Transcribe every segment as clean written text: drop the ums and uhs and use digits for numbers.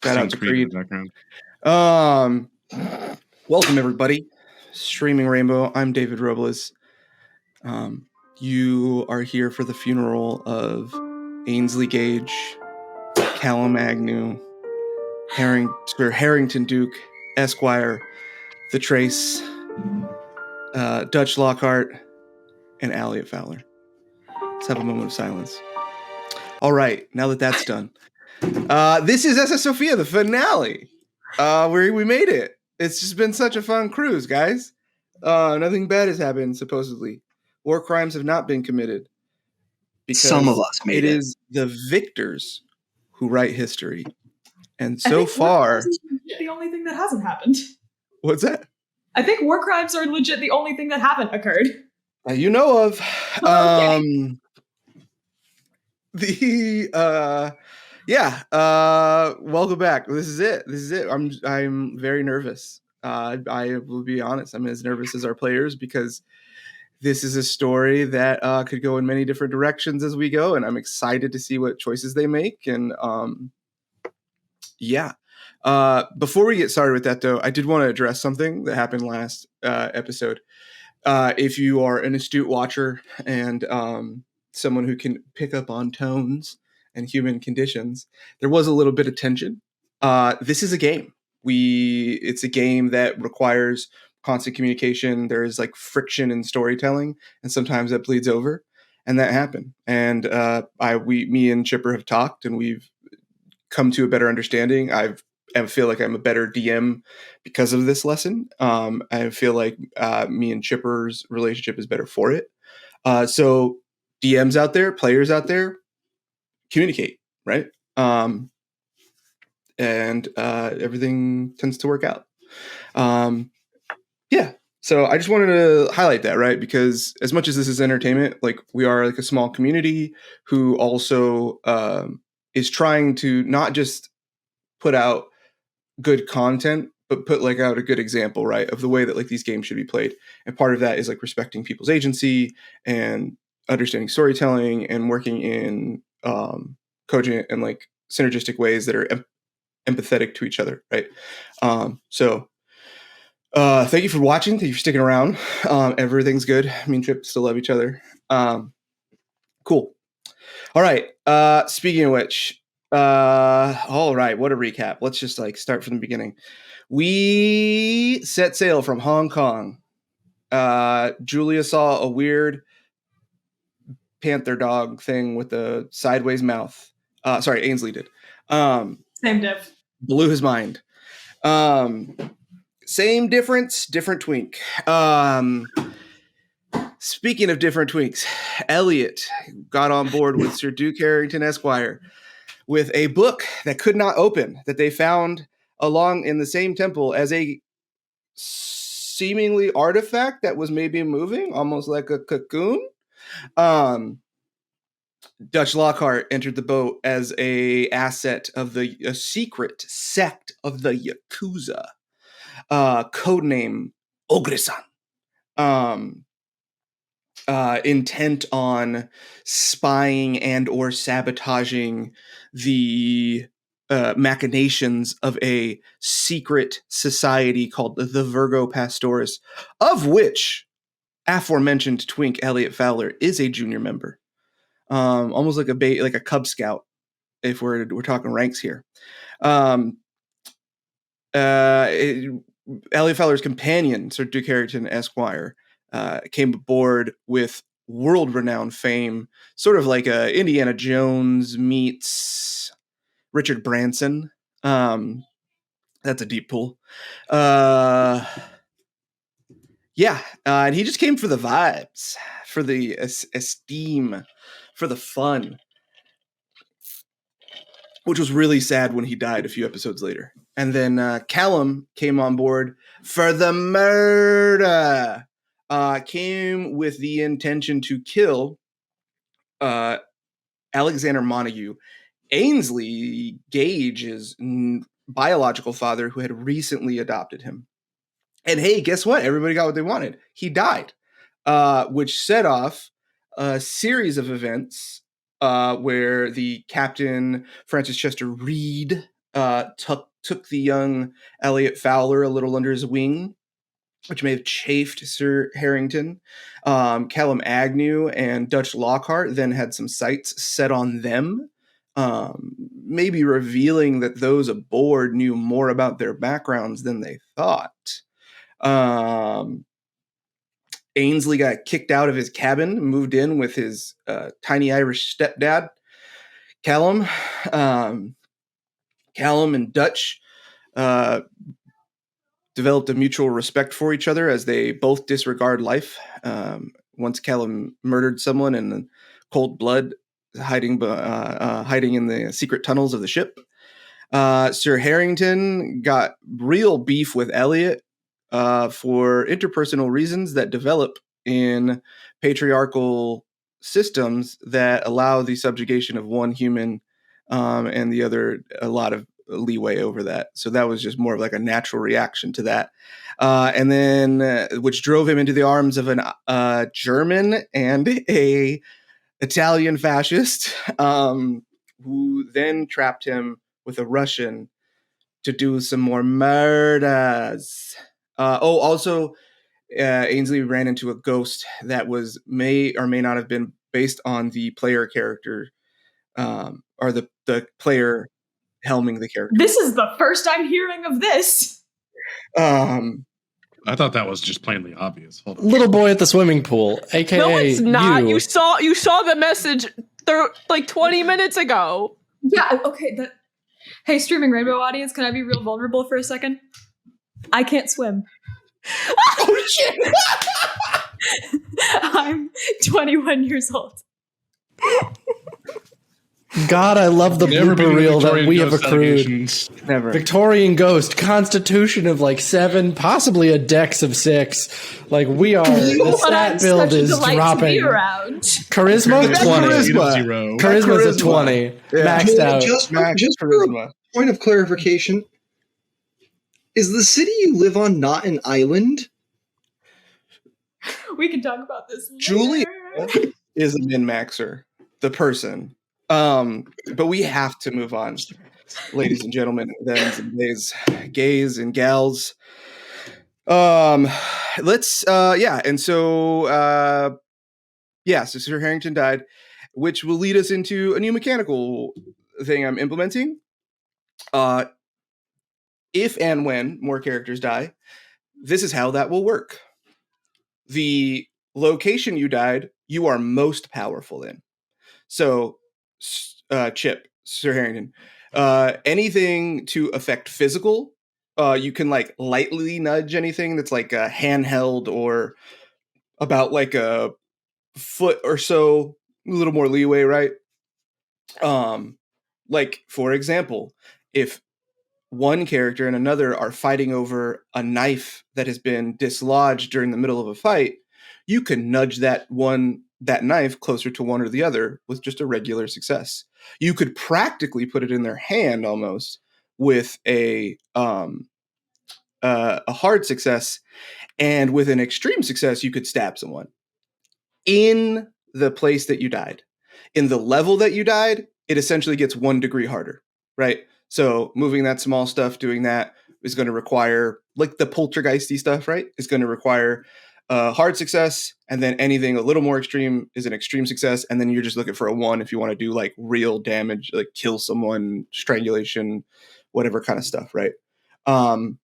Shout out to Creed. Welcome everybody. Streaming Rainbow. I'm David Robles. You are here for the funeral of Ainsley Gage, Callum Agnew, Harrington Duke, Esquire, The Trace, Dutch Lockhart, and Elliot Fowler. Let's have a moment of silence. All right, now that that's done. This is SS Sofia, the finale. We made it. It's just been such a fun cruise, guys. Nothing bad has happened, supposedly. War crimes have not been committed. Because some of us made it. It is the victors who write history. And so far... the only thing that hasn't happened. What's that? I think war crimes are legit the only thing that haven't occurred. You know of. Okay. Welcome back. This is it. I'm very nervous. I will be honest. I'm as nervous as our players because this is a story that could go in many different directions as we go, and I'm excited to see what choices they make. And before we get started with that, though, I did want to address something that happened last episode. If you are an astute watcher and someone who can pick up on tones and human conditions, there was a little bit of tension. This is a game. It's a game that requires constant communication. There's like friction in storytelling, and sometimes that bleeds over, and that happened. And me and Chipper have talked, and we've come to a better understanding. I feel like I'm a better DM because of this lesson. I feel like me and Chipper's relationship is better for it. So DMs out there, players out there, communicate, right? And everything tends to work out. So I just wanted to highlight that, right? Because as much as this is entertainment, like we are like a small community who also is trying to not just put out good content, but put like out a good example, right, of the way that like these games should be played. And part of that is like respecting people's agency and understanding storytelling and working in cogent and like synergistic ways that are empathetic to each other, right? Thank you for watching. Thank you for sticking around. Everything's good. Me and Chip still love each other. Cool. All right. Speaking of which, all right. What a recap. Let's just like start from the beginning. We set sail from Hong Kong. Julia saw a weird panther dog thing with a sideways mouth. Ainsley did. Same diff. Blew his mind. Same difference, different twink. Speaking of different twinks, Elliot got on board with Sir Duke Harrington Esquire with a book that could not open, that they found along in the same temple as a seemingly artifact that was maybe moving, almost like a cocoon. Dutch Lockhart entered the boat as a asset of a secret sect of the Yakuza. Codename Ogre-san. Intent on spying and or sabotaging the machinations of a secret society called the Virgo Pastores, of which aforementioned twink Elliot Fowler is a junior member. Almost like a Cub Scout, if we're talking ranks here. Elliot Fowler's companion, Sir Duke Harrington Esquire, came aboard with world-renowned fame, sort of like Indiana Jones meets Richard Branson. That's a deep pull. And he just came for the vibes, for the esteem, for the fun, which was really sad when he died a few episodes later. And then Callum came on board for the murder. Came with the intention to kill Alexander Montague, Ainsley Gage's biological father, who had recently adopted him. And hey, guess what? Everybody got what they wanted. He died, which set off a series of events where the captain, Francis Chester Reed, took the young Elliot Fowler a little under his wing, which may have chafed Sir Harrington. Callum Agnew and Dutch Lockhart then had some sights set on them, maybe revealing that those aboard knew more about their backgrounds than they thought. Ainsley got kicked out of his cabin, moved in with his tiny Irish stepdad, Callum. Callum and Dutch developed a mutual respect for each other as they both disregard life. Once Callum murdered someone in cold blood, hiding in the secret tunnels of the ship. Sir Harrington got real beef with Elliot for interpersonal reasons that develop in patriarchal systems that allow the subjugation of one human and the other a lot of leeway over that. So that was just more of like a natural reaction to that. And then which drove him into the arms of a German and a Italian fascist who then trapped him with a Russian to do some more murders. Also, Ainsley ran into a ghost that may or may not have been based on the player character, or the player helming the character. This is the first I'm hearing of this. I thought that was just plainly obvious. Hold on. Little boy at the swimming pool, aka No, it's not. you. You saw the message like 20 minutes ago. Yeah, okay. Hey, streaming Rainbow audience, can I be real vulnerable for a second? I can't swim. Oh shit! I'm 21 years old. God, I love the Never been blooper in reel that Victorian we have ghost accrued. allegations. Never. Victorian ghost, constitution of like 7, possibly a dex of 6. Like we are, the But I'm stat build such a is delight to dropping. be around. Charisma That's 20. charisma. Zero. Charisma's a Charisma. 20. Yeah. Maxed out. Just Max for charisma. a point of clarification, is the city you live on not an island? We can talk about this later. Julia is a min-maxer, the person. But we have to move on, ladies and gentlemen, thems and theys, gays and gals. Let's and so so Sir Harrington died, which will lead us into a new mechanical thing I'm implementing. If and when more characters die, this is how that will work. The location you died, you are most powerful in. So, Chip, Sir Harrington, anything to affect physical, you can like lightly nudge anything that's like a handheld or about like a foot or so, a little more leeway, right? Like for example, if one character and another are fighting over a knife that has been dislodged during the middle of a fight, you can nudge that knife closer to one or the other with just a regular success. You could practically put it in their hand almost with a hard success, and with an extreme success, you could stab someone in the place that you died. In the level that you died, it essentially gets 1 degree harder, right? So moving that small stuff, doing that is going to require, like the poltergeisty stuff, right? Is going to require hard success, and then anything a little more extreme is an extreme success, and then you're just looking for a 1 if you want to do like real damage, like kill someone, strangulation, whatever kind of stuff, right? I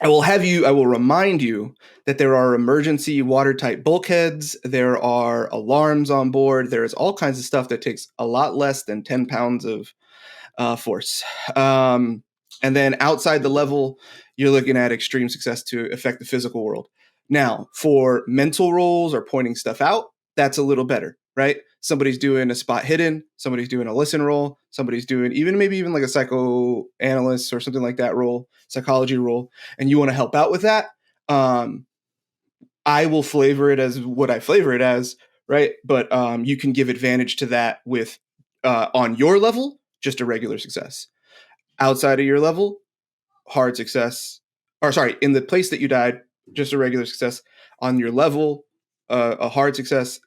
will remind you that there are emergency watertight bulkheads. There are alarms on board. There is all kinds of stuff that takes a lot less than 10 pounds of force. And then outside the level, you're looking at extreme success to affect the physical world. Now, for mental rolls or pointing stuff out, that's a little better, right? Somebody's doing a spot hidden, somebody's doing a listen roll, somebody's doing maybe even like a psychoanalyst or something like that roll, psychology roll, and you want to help out with that. I will flavor it as what I flavor it as, right? But you can give advantage to that with on your level, just a regular success. Outside of your level, hard success. Or sorry, in the place that you died, just a regular success. On your level, a hard success.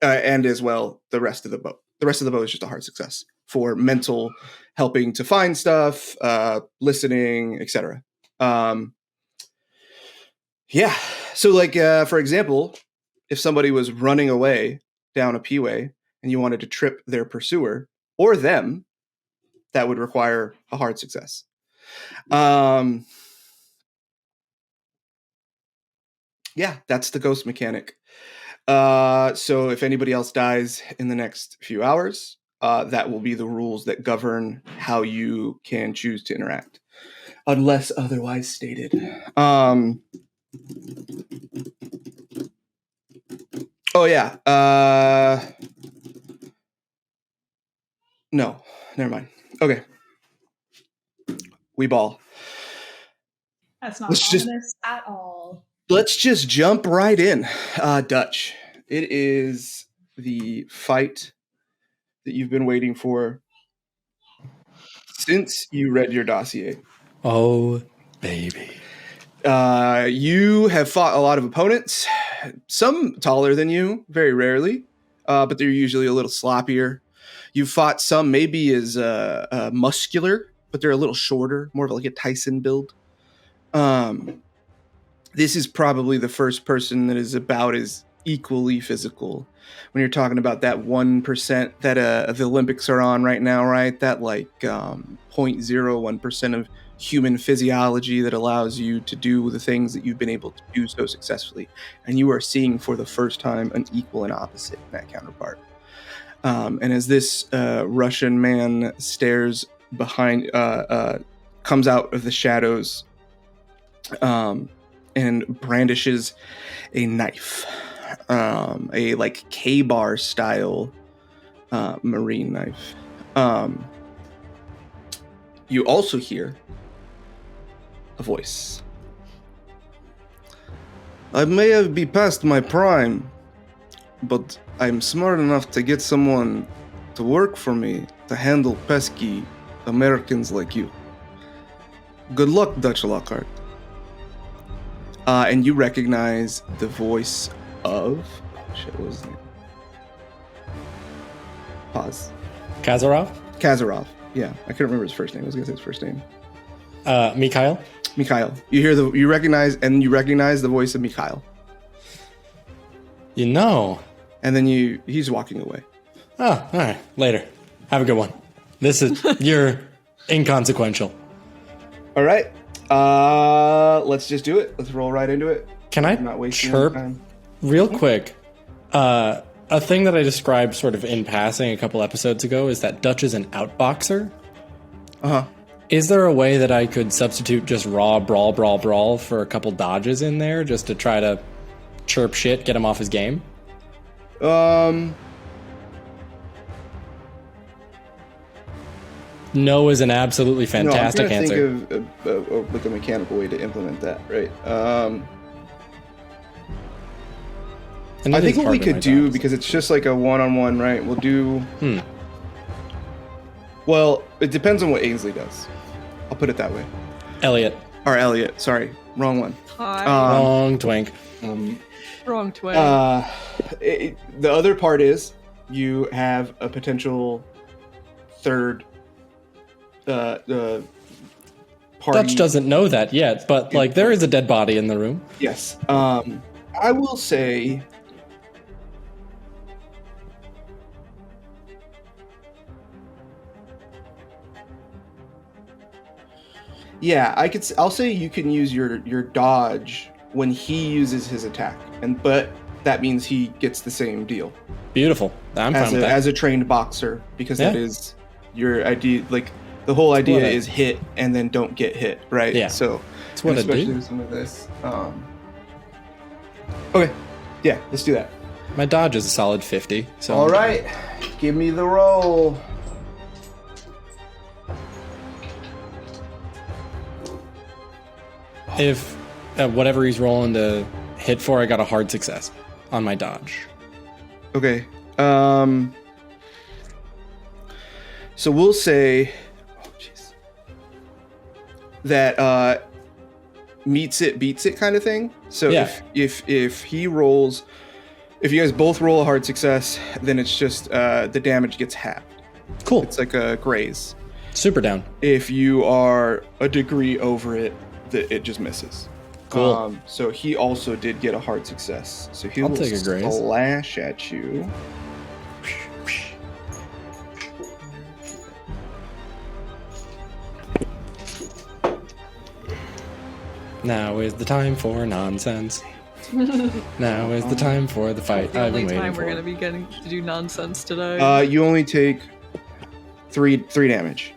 And as well, the rest of the bow. The rest of the bow is just a hard success for mental helping to find stuff, listening, etc. Yeah. So like, for example, if somebody was running away down a P-way and you wanted to trip their pursuer or them, that would require a hard success. Yeah, that's the ghost mechanic. So if anybody else dies in the next few hours, that will be the rules that govern how you can choose to interact, unless otherwise stated. Oh yeah. No, never mind. Okay. We ball. That's not Let's just- ominous at all. Let's just jump right in. Dutch, it is the fight that you've been waiting for since you read your dossier. Oh, baby. You have fought a lot of opponents, some taller than you, very rarely, but they're usually a little sloppier. You've fought some maybe as muscular, but they're a little shorter, more of like a Tyson build. This is probably the first person that is about as equally physical. When you're talking about that 1% that the Olympics are on right now, right? That like 0.01% of human physiology that allows you to do the things that you've been able to do so successfully. And you are seeing for the first time an equal and opposite in that counterpart. And as this Russian man stares behind, comes out of the shadows, and brandishes a knife, a like K-bar style marine knife. You also hear a voice. I may have been past my prime, but I'm smart enough to get someone to work for me to handle pesky Americans like you. Good luck, Dutch Lockhart. And you recognize the voice of... Oh, shit, what was his name? Pause. Kazarov? Yeah, I couldn't remember his first name. I was going to say his first name. Mikhail? You recognize the voice of Mikhail. You know. And then he's walking away. Oh, all right. Later. Have a good one. You're inconsequential. All right. Let's just do it. Let's roll right into it. Can I not wasting chirp time. real quick? A thing that I described sort of in passing a couple episodes ago is that Dutch is an outboxer. Uh-huh. Is there a way that I could substitute just raw brawl for a couple dodges in there just to try to chirp shit, get him off his game? No is an absolutely fantastic answer. I'm trying to think of like a mechanical way to implement that, right? I think what we could do, because it's just like a one-on-one, right? We'll do... Well, it depends on what Ainsley does. I'll put it that way. Elliot. Or Elliot, sorry. Wrong one. Wrong twink. Wrong twin. The other part is you have a potential third party. Dutch doesn't know that yet, but like there is a dead body in the room. Yes. I will say... Yeah, I'll say you can use your dodge when he uses his attack, but that means he gets the same deal. Beautiful. I'm fine with that. As a trained boxer, because that is your idea. Like the whole idea is hit and then don't get hit, right? Yeah. So that's what I do. Especially with some of this. Okay. Yeah, let's do that. My dodge is a solid 50. So all right, give me the roll. If whatever he's rolling to hit for, I got a hard success on my dodge. Okay. So we'll say, that meets it, beats it kind of thing. So if he rolls, if you guys both roll a hard success, then it's just the damage gets halved. Cool. It's like a graze. Super down. If you are a degree over it, it just misses. Cool. So he also did get a hard success. So he I'll will take a graze. slash at you. Now is the time for nonsense. Now is the time for the fight The I've only been waiting time we're for. gonna be getting to do nonsense today. You only take three damage.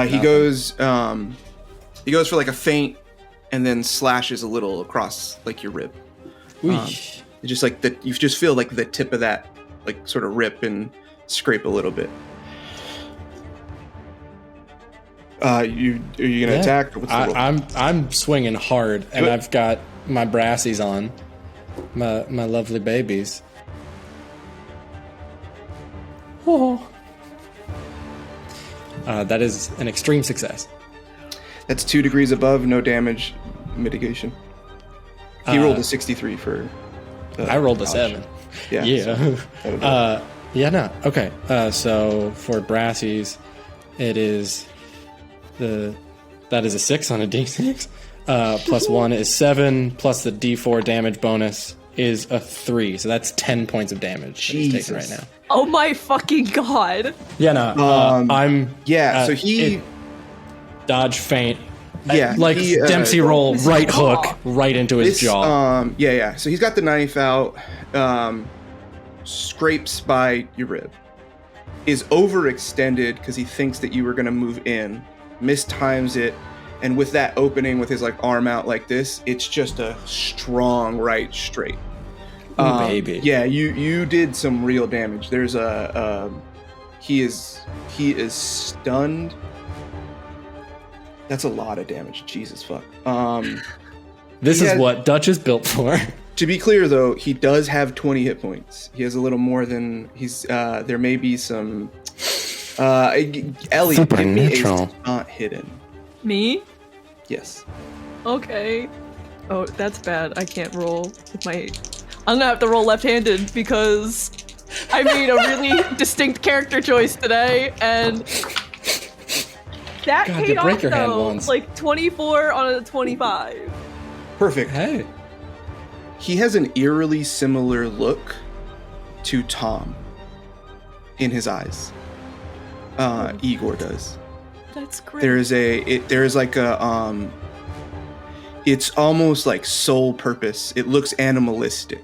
He goes for like a feint and then slashes a little across like your rib. It's just like you just feel like the tip of that like sort of rip and scrape a little bit. Are you gonna attack? Or what's the roll? I'm swinging hard, and I've got my brassies on, my lovely babies. Oh, that is an extreme success. That's 2 degrees above, no damage mitigation. He rolled a 63 for. I rolled a dodge. 7. Yeah. Yeah. So, No. Okay. So for brassies, it is that is a 6 on a d6. Plus 1 is 7. Plus the d4 damage bonus is a 3. So that's 10 points of damage that he's taking right now. Oh my fucking god! Yeah. No. I'm. so he. Dodge feint. Yeah. Like he, Dempsey roll, right hook, right into his jaw. Yeah. So he's got the knife out, scrapes by your rib, is overextended because he thinks that you were going to move in, mistimes it, and with that opening with his like arm out like this, it's just a strong right straight. Ooh, baby. Yeah, you did some real damage. There's he is stunned. That's a lot of damage. Jesus fuck. This is what Dutch is built for. To be clear, though, he does have 20 hit points. He has a little more than he's. There may be some. Elliot, give me a not hidden. Me? Yes. Okay. Oh, that's bad. I can't roll with my. I'm gonna have to roll left-handed because I made a really distinct character choice today, and that God, paid you break off your hand though. once. Like 24 on a 25. Perfect. Hey. He has an eerily similar look to Tom in his eyes. Igor does. That's great. There's like a it's almost like sole purpose. It looks animalistic,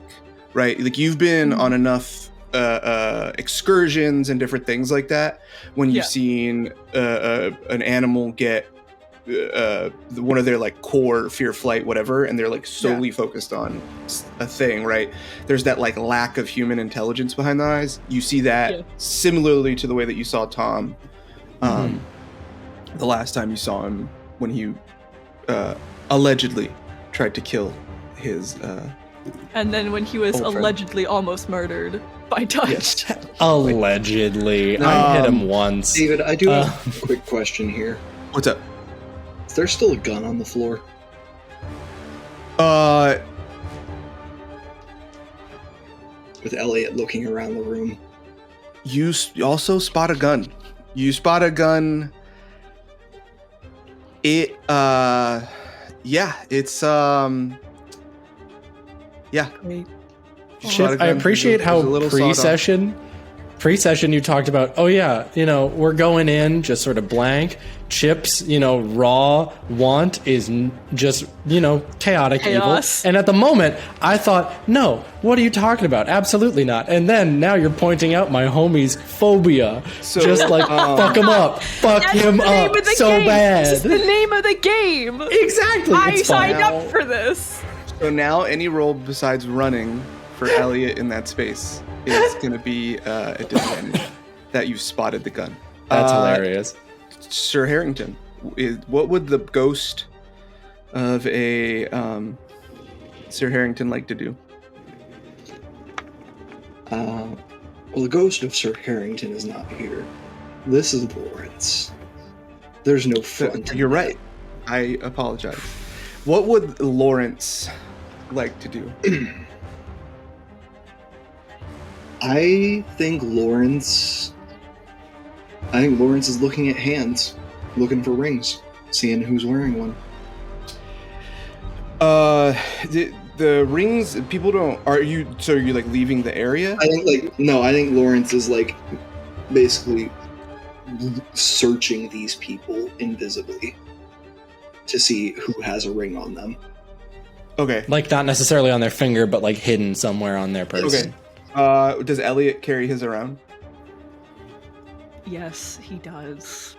right? Like you've been on enough excursions and different things like that when you've seen an animal get one of their like core fear, flight, whatever, and they're like solely focused on a thing, right? There's that like lack of human intelligence behind the eyes. You see that similarly to the way that you saw Tom the last time you saw him when he allegedly tried to kill his and then when he was allegedly almost murdered by Dutch. Yes. Allegedly. I hit him once. David, I do have a quick question here. What's up? Is there still a gun on the floor? With Elliot looking around the room. You also spot a gun. You spot a gun. It's Great. Chip, I appreciate how pre-session you talked about, oh yeah, we're going in just sort of blank. Chip's, raw want is just, chaotic Chaos. evil. And at the moment, I thought, no, what are you talking about? Absolutely not. And then now you're pointing out my homie's phobia. So, just like, fuck him up. Fuck That's him the name up of the so game. bad. This is the name of the game. Exactly. I It's fine. signed up for this. So now any roll besides running for Elliot in that space is going to be a disadvantage that you've spotted the gun. That's hilarious. Sir Harrington, what would the ghost of a Sir Harrington like to do? Well, the ghost of Sir Harrington is not here. This is Lawrence. There's no fun. You're right. I apologize. What would Lawrence like to do? I think Lawrence I think Lawrence is looking at hands, looking for rings, seeing who's wearing one. The rings, people don't. Are you like leaving the area? I think Lawrence is like basically searching these people invisibly to see who has a ring on them. Okay. Like not necessarily on their finger, but like hidden somewhere on their person. Okay. Does Elliot carry his around? Yes, he does.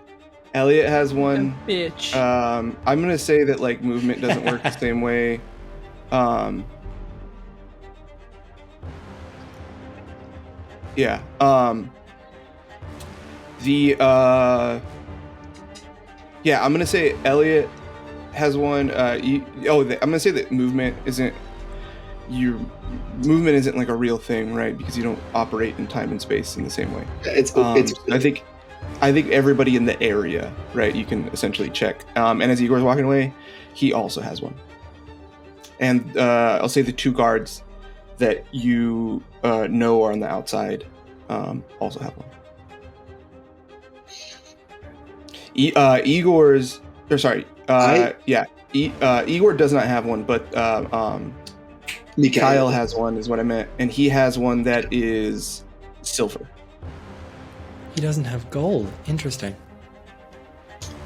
Elliot has one. Bitch. I'm gonna say that like movement doesn't work the same way. Yeah. Yeah, I'm gonna say Elliot has one. I'm gonna say that movement isn't like a real thing, right? Because you don't operate in time and space in the same way. I think everybody in the area, right? You can essentially check. And as Igor's walking away, he also has one. And I'll say the 2 guards that you know are on the outside also have one. Igor does not have one, but Kyle has one, is what I meant, and he has one that is silver. He doesn't have gold. Interesting.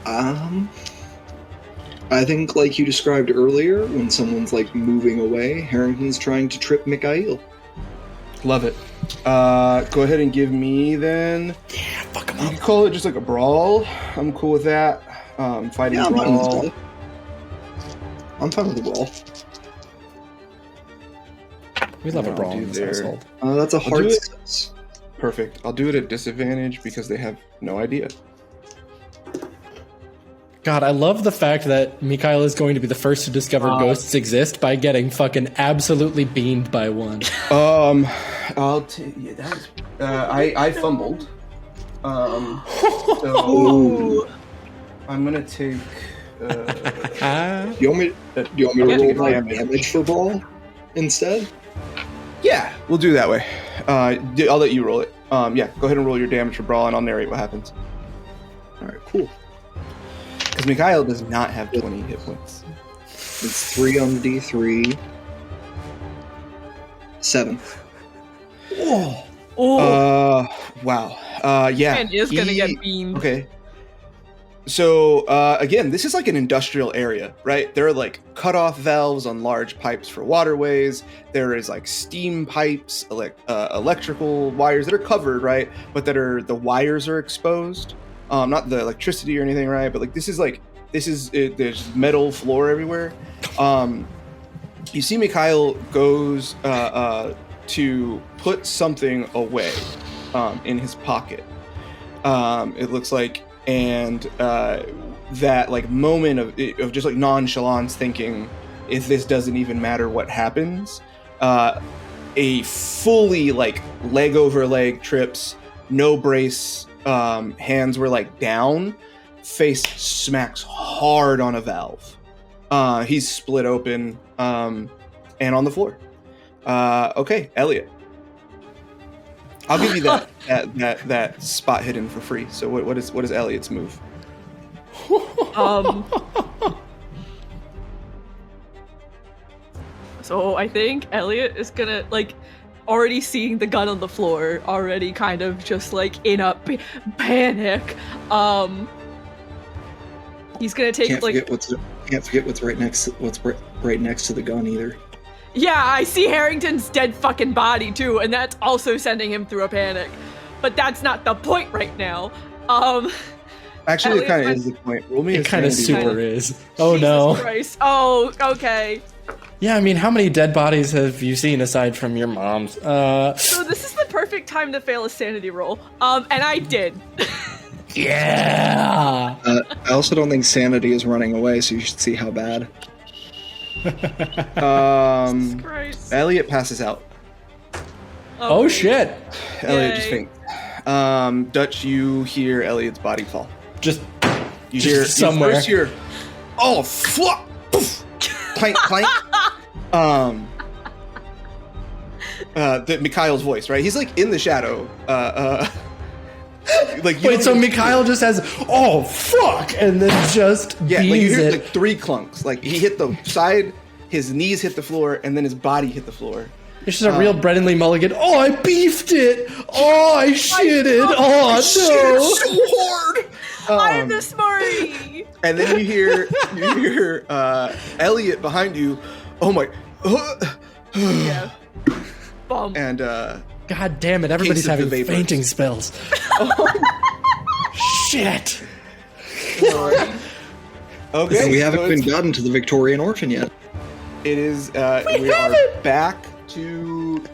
I think, like you described earlier, when someone's like moving away, Harrington's trying to trip Mikhail. Love it. Go ahead and give me then. Yeah, fuck him You up. can call it just like a brawl. I'm cool with that. Fighting brawl. I'm fine with the brawl. We love a Yeah, brawl I'll in do this there. household. That's a I'll hard do it. success. Perfect. I'll do it at disadvantage because they have no idea. God, I love the fact that Mikhail is going to be the first to discover ghosts exist by getting fucking absolutely beamed by one. I'll take. Yeah, that was. I fumbled. So I'm gonna take. Do you want me to roll my damage for brawl instead? Yeah, we'll do that way. I'll let you roll it. Yeah, go ahead and roll your damage for brawl, and I'll narrate what happens. All right, cool. Because Mikhail does not have 20 hit points. It's 3 on the D3. 7. Wow. Yeah. Man is gonna get beamed. Okay. So again, this is like an industrial area, right? There are like cutoff valves on large pipes for waterways. There is like steam pipes, electrical wires that are covered, right? But the wires are exposed. Not the electricity or anything, right? But like this is there's metal floor everywhere. You see Mikhail goes to put something away in his pocket. It looks like. And that like moment of just like nonchalance, thinking, if this doesn't even matter what happens, a fully like leg over leg trips, no brace, hands were like down, face smacks hard on a valve. He's split open and on the floor. Okay, Elliot. I'll give you that spot hidden for free. So what is Elliot's move? So I think Elliot is gonna like already seeing the gun on the floor, already kind of just like in a panic. He's gonna take Can't forget what's right next to the gun either. Yeah, I see Harrington's dead fucking body too, and that's also sending him through a panic. But that's not the point right now. Actually, Elliot, it kind of is the point. Roll me It kind of sanity super roll. is. Oh Jesus no. Christ. Oh, okay. Yeah, I mean, how many dead bodies have you seen aside from your mom's? So this is the perfect time to fail a sanity roll. And I did. Yeah. I also don't think sanity is running away, so you should see how bad. Christ. Elliot passes out. Oh shit. Elliot just Yay. faints. Dutch, you hear Elliot's body fall. Just You Just hear somewhere. You first hear, oh fuck, poof, clank clank. The Mikhail's voice, right? He's like in the shadow. like you Wait, so Mikhail just has, oh, fuck, and then just yeah, like you beans hear it. like 3 clunks. Like he hit the side, his knees hit the floor, and then his body hit the floor. It's just a real Brendan Lee Mulligan. Oh, I beefed it. Oh, I shitted. Oh, no. So hard. I'm the smarty. And then you hear Elliot behind you. Oh my! Yeah. Bum. And God damn it, everybody's Case of the having vapors. fainting spells. Shit. okay, So we haven't so been gotten to the Victorian orphan yet. It is. We are back to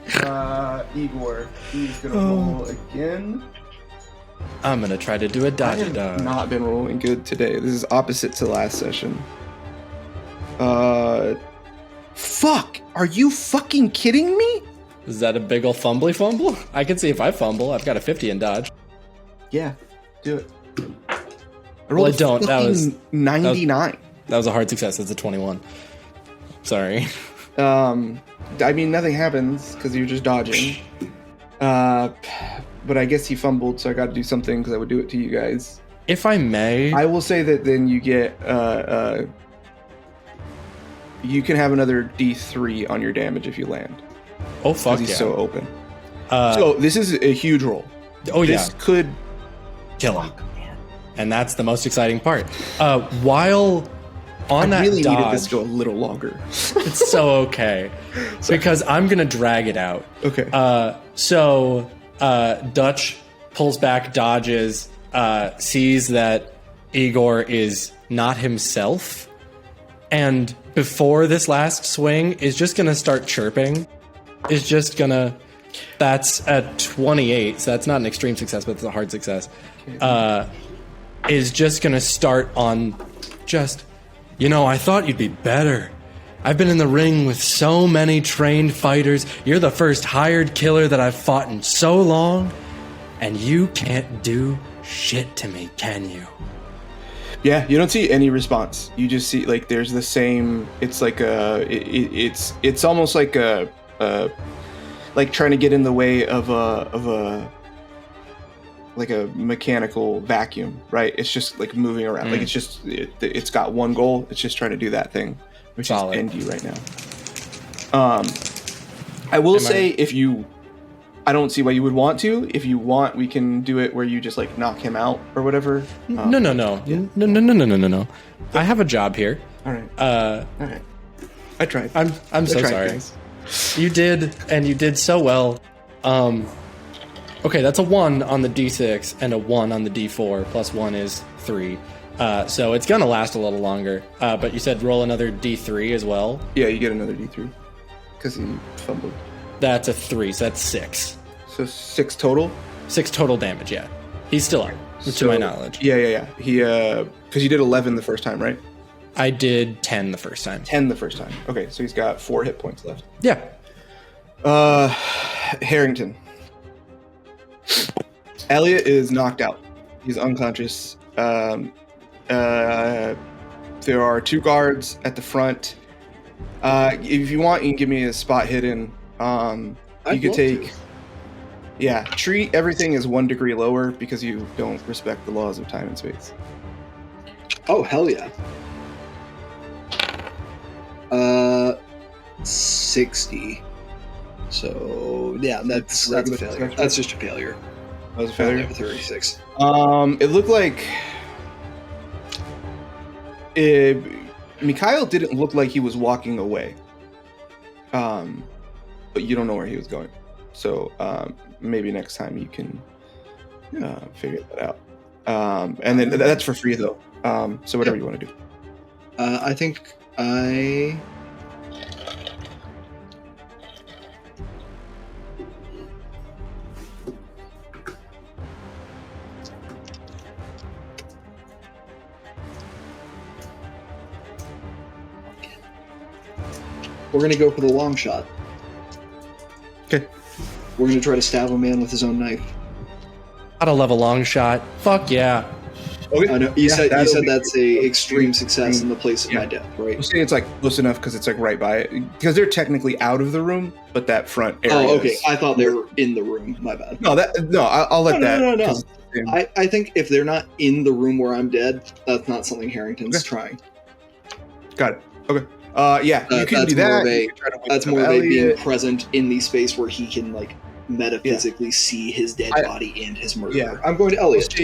Igor. He's gonna roll again. I'm going to try to do a I dodgy have dodge. not been rolling good today. This is opposite to last session. Fuck! Are you fucking kidding me? Is that a big ol' fumbly fumble? I can see if I fumble. I've got a 50 in dodge. Yeah, do it. Well, I don't. That was 99. That was a hard success. It's a 21. Sorry. I mean, nothing happens because you're just dodging. But I guess he fumbled, so I got to do something because I would do it to you guys. If I may, I will say that then you get you can have another D3 on your damage if you land. oh fuck Because yeah. he's so open. Uh, So this is a huge roll. oh yeah, This could kill him. And that's the most exciting part. While on I that really needed dodge, this to go a little longer. it's so okay because I'm gonna drag it out. Okay. So Dutch pulls back, dodges, sees that Igor is not himself, and before this last swing is just gonna start chirping. Is just gonna. That's at 28, so that's not an extreme success, but it's a hard success. Is just gonna start on just. You know, I thought you'd be better. I've been in the ring with so many trained fighters. You're the first hired killer that I've fought in so long. And you can't do shit to me, can you? Yeah, you don't see any response. You just see like there's the same. It's like it's almost like a like trying to get in the way of a like a mechanical vacuum, right? It's just like moving around. Like it's got one goal. It's just trying to do that thing, which Solid. is end you right now. I will say if you. I don't see why you would want to. If you want, we can do it where you just like knock him out or whatever. No. I have a job here. All right. All right. I tried. I'm so tried, sorry. guys. You did, and you did so well. Okay, that's a 1 on the D6 and a 1 on the D4. Plus 1 is 3. So it's gonna last a little longer. But you said roll another D3 as well. Yeah, you get another D3 because he fumbled. That's a 3, so that's 6. So 6 total. 6 total damage. Yeah, he's still up, to my knowledge. Yeah. He because you did 11 the first time, right? I did 10 the first time. 10 the first time. Okay, so he's got 4 hit points left. Yeah. Harrington. Elliot is knocked out. He's unconscious. There are 2 guards at the front. If you want, you can give me a spot hidden. You could take. Yeah, treat everything as 1 degree lower because you don't respect the laws of time and space. Oh, hell yeah. 60. So yeah, that's a failure. That's just a failure. That was a failure. 36. It looked like Mikhail didn't look like he was walking away. But you don't know where he was going. So maybe next time you can figure that out. And then that's for free though. So whatever you want to do. I think we're gonna go for the long shot. Okay. We're gonna try to stab a man with his own knife. Gotta love a long shot. Fuck yeah. Okay. I know you said that'll be that's a extreme success in the place of my death, right? I'm saying it's like close enough because it's like right by it. Because they're technically out of the room, but that front area. Oh, okay. I thought they were in the room. My bad. No, I'll let that. No. 'cause I think if they're not in the room where I'm dead, that's not something Harrington's trying. Got it. Okay. Yeah, you can That's do that. more of a- You can try to wake That's up more of a being Elliot. present in the space where he can like metaphysically see his dead body and his murderer. Yeah. I'm going to Elliot.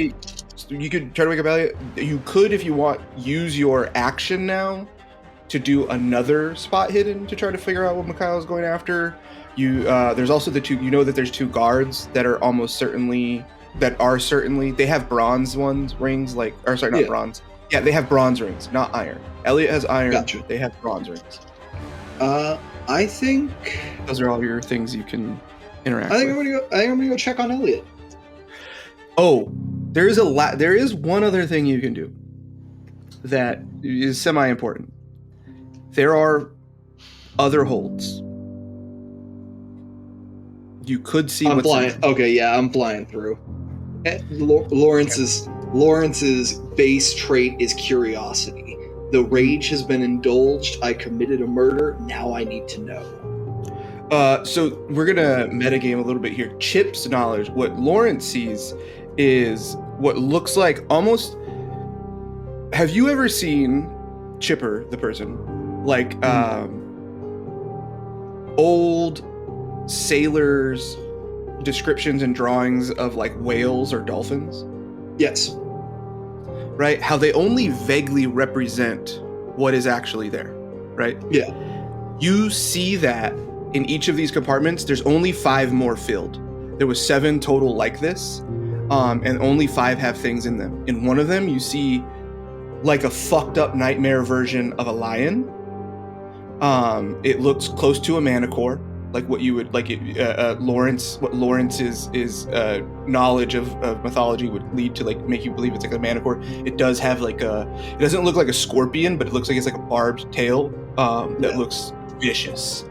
You could try to wake up Elliot. You could, if you want, use your action now to do another spot hidden to try to figure out what Mikhail is going after. There's also the two. You know that there's two guards that are almost certainly they have bronze rings, like, or sorry, not bronze. Yeah, they have bronze rings, not iron. Elliot has iron. Gotcha. They have bronze rings. I think Those are all your things you can interact I'm with. gonna go check on Elliot. Oh, there is one other thing you can do that is semi-important. There are other holds. You could see I'm what's flying. in them. Okay, yeah, I'm flying through. Lawrence's base trait is curiosity. The rage has been indulged. I committed a murder. Now I need to know. So we're gonna metagame a little bit here. Chip's knowledge. What Lawrence sees is what looks like almost. Have you ever seen Chipper, the person, like old sailors' descriptions and drawings of like whales or dolphins? Yes. Right? How they only vaguely represent what is actually there, right? Yeah. You see that in each of these compartments, there's only 5 more filled. There was 7 total like this, and only 5 have things in them. In one of them, you see like a fucked up nightmare version of a lion. It looks close to a manicore, like what you would like. Lawrence's knowledge of mythology would lead to like make you believe it's like a manicore. It does have like it doesn't look like a scorpion, but it looks like it's like a barbed tail that looks vicious.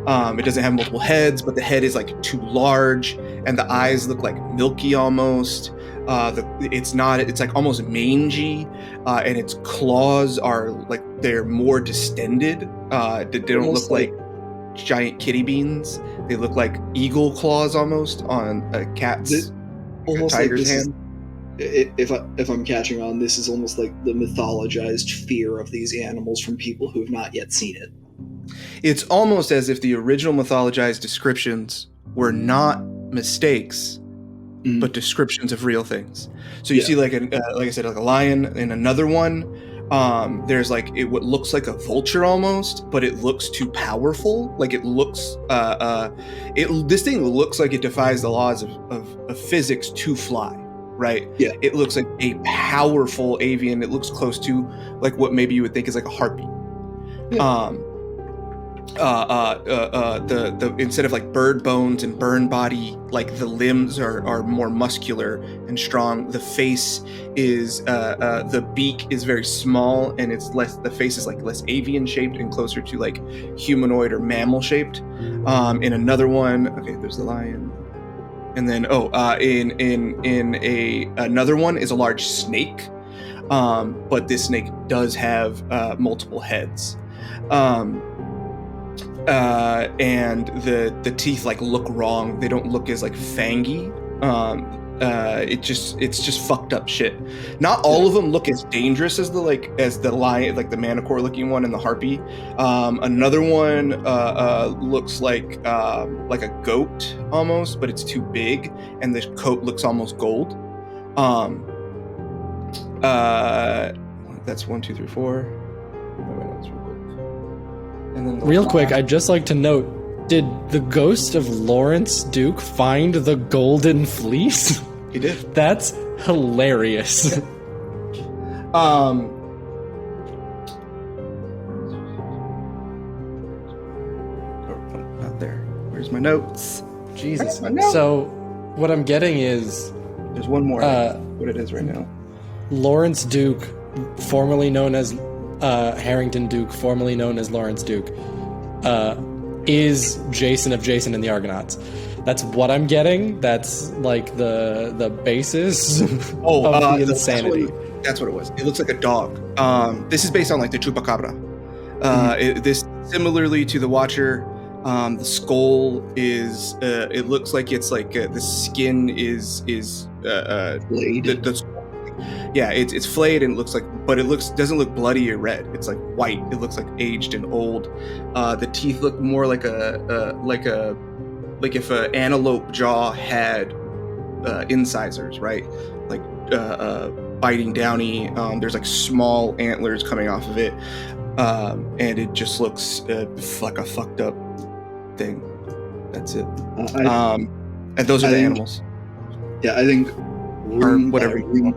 It doesn't have multiple heads, but the head is like too large, and the eyes look like milky almost. It's like almost mangy, and its claws are like they're more distended. They don't look like giant kitty beans. They look like eagle claws almost on a cat's, almost tiger's like hand. If I'm catching on, this is almost like the mythologized fear of these animals from people who have not yet seen it. It's almost as if the original mythologized descriptions were not mistakes, but descriptions of real things. So you see like I said, like a lion. In another one, there's like what looks like a vulture almost, but it looks too powerful. Like it looks, this thing looks like it defies the laws of physics to fly. Right? Yeah. It looks like a powerful avian. It looks close to like what maybe you would think is like a harpy. Yeah. The instead of like bird bones and burn body, like the limbs are more muscular and strong. The face is the beak is very small, and the face is like less avian shaped and closer to like humanoid or mammal shaped. In another one, okay, there's the lion, and then another one is a large snake, but this snake does have multiple heads. And the teeth like look wrong. They don't look as like fangy. It's just fucked up shit. Not all of them look as dangerous as the lion, like the manicore looking one and the harpy. Another one looks like a goat almost, but it's too big, and the coat looks almost gold. That's 1, 2, 3, 4. And then Real quick, I'd just like to note, did the ghost of Lawrence Duke find the golden fleece? He did. That's hilarious. Not there. Where's my notes? Jesus. So, what I'm getting is There's one more. What it is right now. Lawrence Duke, formerly known as Harrington Duke, formerly known as Lawrence Duke, is Jason of Jason and the Argonauts. That's what I'm getting. That's like the basis of the insanity. That's what it was. It looks like a dog. This is based on like the chupacabra. This similarly to the Watcher. The skull is. It looks like it's like the skin is Blade. yeah, it's flayed and it looks like, but it doesn't look bloody or red. It's like white. It looks like aged and old. The teeth look more like like if an antelope jaw had incisors, right? Like biting downy. There's like small antlers coming off of it, and it just looks like a fucked up thing. That's it. And those are the animals. Yeah, I think room whatever by room.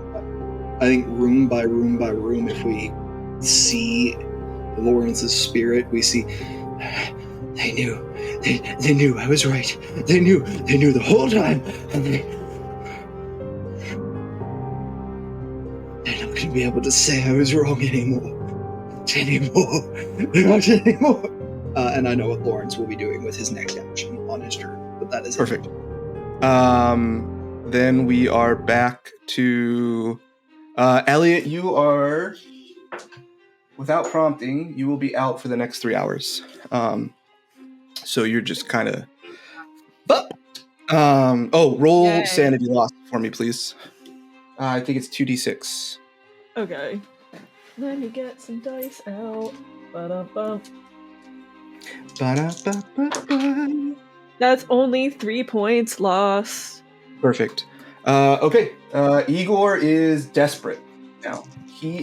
I think room by room by room, if we see Lawrence's spirit, we see they knew. They knew I was right. They knew the whole time. And they're not gonna be able to say I was wrong anymore. Not anymore. And I know what Lawrence will be doing with his next action on his turn, but that is perfect. Then we are back to Elliot. You are, without prompting, you will be out for the next 3 hours. So you're just kind of. Roll Yay. sanity loss for me, please. I think it's 2d6. Okay. Let me get some dice out. Ba-dum-bum. Ba-da-ba-ba-ba. That's only 3 points lost. Perfect. Okay. Igor is desperate now. He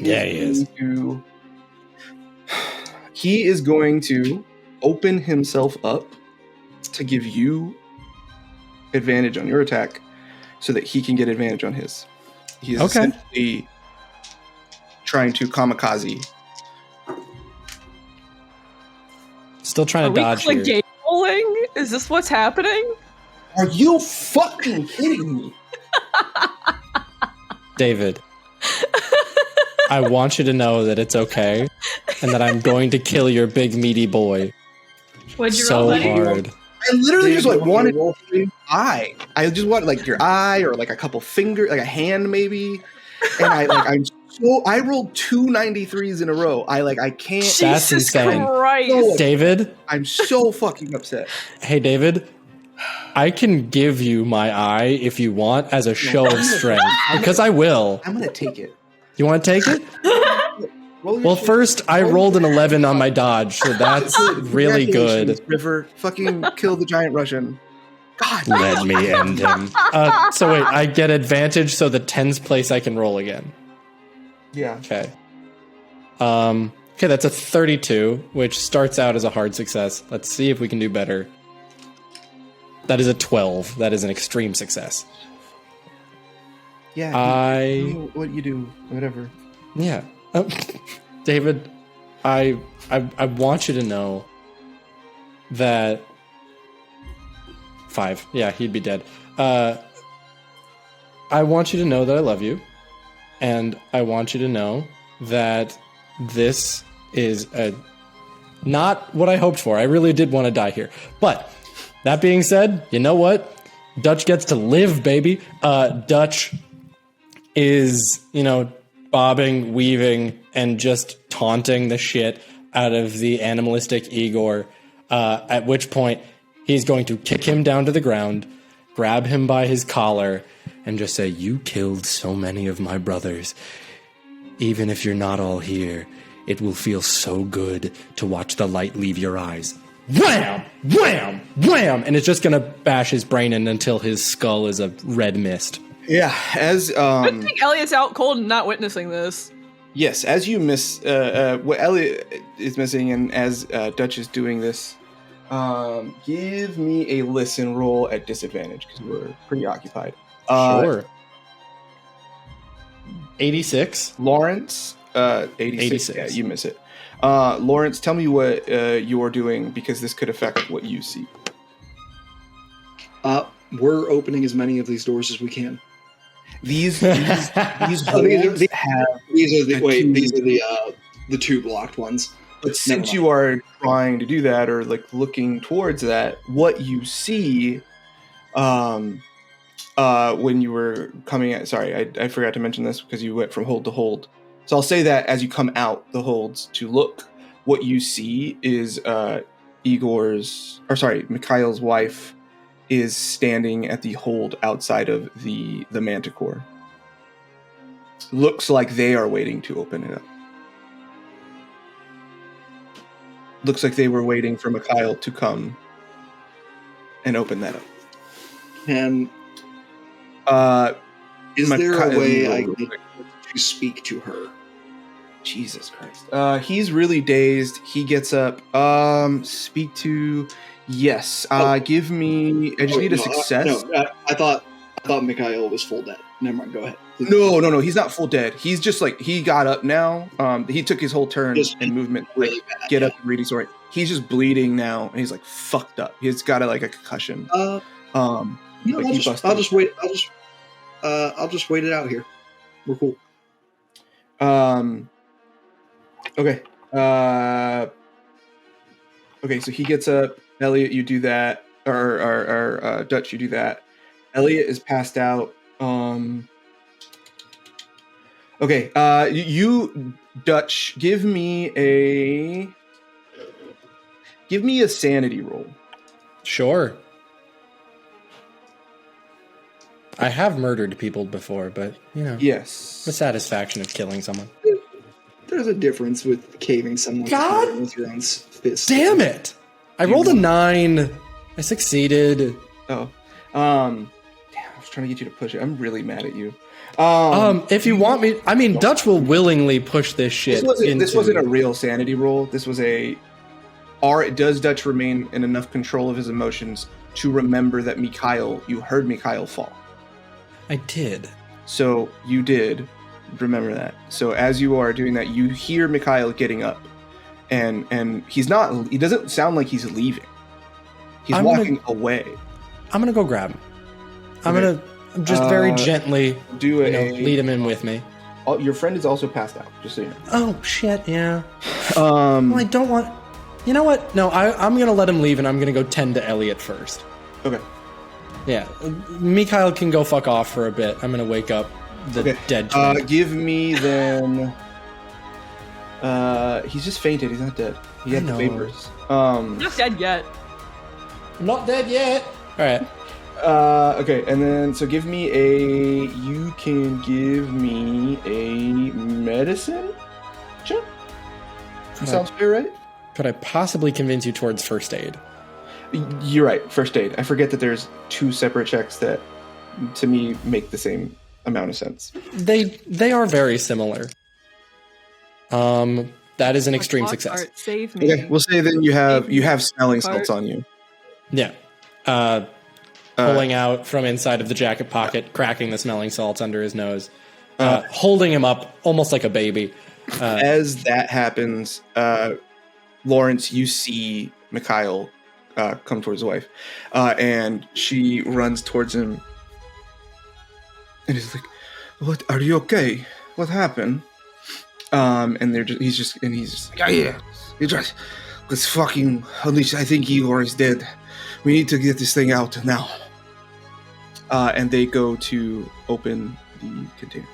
is going to open himself up to give you advantage on your attack so that he can get advantage on his. He is essentially trying to kamikaze. Still trying to dodge like here. game bowling? Is this what's happening? Are you fucking kidding me? David, I want you to know that it's okay and that I'm going to kill your big meaty boy. What'd you So roll, buddy? hard. I literally just like wanted your eye. I just wanted like your eye or like a couple fingers, like a hand maybe. And I rolled 2 93s in a row. I can't. That's Jesus insane. Christ. David, I'm so fucking upset. hey David, I can give you my eye if you want as a show of strength because I will. I'm gonna take it. You want to take it? Roll your Well, shit. first I rolled an 11 on my dodge, so that's really Congratulations, good. River, fucking kill the giant Russian. God. Let me end him. So wait, I get advantage, so the 10's place I can roll again. Yeah. Okay. Okay, that's a 32, which starts out as a hard success. Let's see if we can do better. That is a 12. That is an extreme success. Yeah. What you do, whatever. Yeah. David, I want you to know that 5. Yeah, he'd be dead. I want you to know that I love you, and I want you to know that this is not what I hoped for. I really did want to die here. But that being said, you know what? Dutch gets to live, baby. Dutch is, bobbing, weaving, and just taunting the shit out of the animalistic Igor, at which point he's going to kick him down to the ground, grab him by his collar, and just say, "You killed so many of my brothers. Even if you're not all here, it will feel so good to watch the light leave your eyes." Wham! Wham! Wham! And it's just going to bash his brain in until his skull is a red mist. Yeah, as Good thing Elliot's out cold and not witnessing this. yes, as you miss what Elliot is missing, and as Dutch is doing this, give me a listen roll at disadvantage because we're pretty occupied. Sure. 86. Lawrence, 86. Yeah, you miss it. Lawrence, tell me what you're doing because this could affect what you see. We're opening as many of these doors as we can. These Oh, holes have. These are the 2 blocked ones. But since you are trying to do that or like looking towards that, what you see, when you were coming at, sorry, I forgot to mention this because you went from hold to hold. So I'll say that as you come out the holds to look, what you see is Mikhail's wife is standing at the hold outside of the manticore. Looks like they are waiting to open it up. Looks like they were waiting for Mikhail to come and open that up. And is there a way I can to speak to her? Jesus Christ. He's really dazed. He gets up. Speak to... Yes. Give me... I just need a success. I thought Mikhail was full dead. Never mind. Go ahead. No. He's not full dead. He's just like... He got up now. He took his whole turn and movement to really bad, get up and read his story. He's just bleeding now, and he's like fucked up. He's got a concussion. I'll just wait. I'll just wait it out here. We're cool. Okay. Okay, so he gets up. Elliot, you do that. Or Dutch, you do that. Elliot is passed out. Okay. You Dutch, give me a sanity roll. Sure. I have murdered people before, but, Yes. the satisfaction of killing someone. There's a difference with caving someone with your own fist. Damn it! I rolled a 9. I succeeded. Oh. Damn, I was trying to get you to push it. I'm really mad at you. If you want me... I mean, Dutch will willingly push this shit This wasn't a real sanity roll. This was does Dutch remain in enough control of his emotions to remember that you heard Mikhail fall? I did. So you did remember that. So as you are doing that, you hear Mikhail getting up, and he doesn't sound like he's leaving. He's walking away. I'm gonna go grab him. I'm gonna just very gently lead him in with me. Your friend is also passed out, just so you know. Oh shit, yeah. Well, I don't want... You know what? No, I'm gonna let him leave, and I'm gonna go tend to Elliot first. Okay. Yeah, Mikhail can go fuck off for a bit. I'm gonna wake up the dead twin. Give me then... he's just fainted. He's not dead. He had the vapors. Not dead yet. I'm not dead yet. All right. Okay, and then so you can give me a medicine check. That sounds fair, right? Could I possibly convince you towards first aid? You're right, first aid. I forget that there's 2 separate checks that, to me, make the same amount of sense. They are very similar. That is an extreme success. Art, save me. Okay, we'll say then you have smelling salts on you. Yeah. Pulling out from inside of the jacket pocket, cracking the smelling salts under his nose, holding him up almost like a baby. As that happens, Lawrence, you see Mikhail come towards his wife, and she runs towards him, and he's like, "What? Are you okay? What happened?" And he's just like, "Yeah, he just was fucking. At least I think Igor is dead. We need to get this thing out now." And they go to open the container.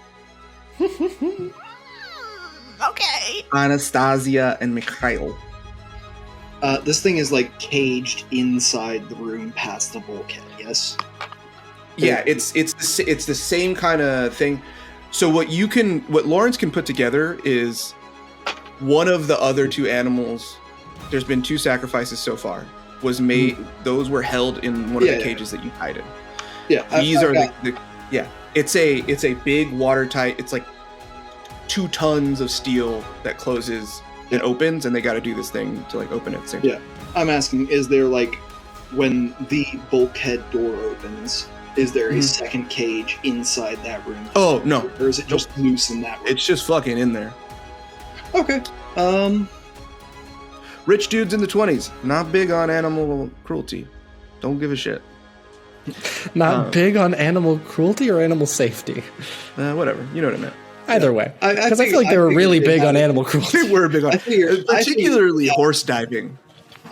Okay. Anastasia and Mikhail. This thing is caged inside the room past the bulkhead. Yes. Yeah, it's the same kind of thing. So what Lawrence can put together is one of the other 2 animals. There's been 2 sacrifices so far. Was made. Those were held in one of the cages that you hide in. Yeah, these are It's a big watertight. It's 2 tons of steel that closes and opens, and they got to do this thing to open it at the same time. Yeah, I'm asking: is there when the bulkhead door opens? Is there a second cage inside that room? Oh no! Or is it just loose in that room? It's just fucking in there. Okay. Rich dudes in the 20s, not big on animal cruelty. Don't give a shit. Not big on animal cruelty or animal safety. Whatever. You know what I meant. Either way. Because I feel like they were really big on animal cruelty. They were big on particularly horse diving.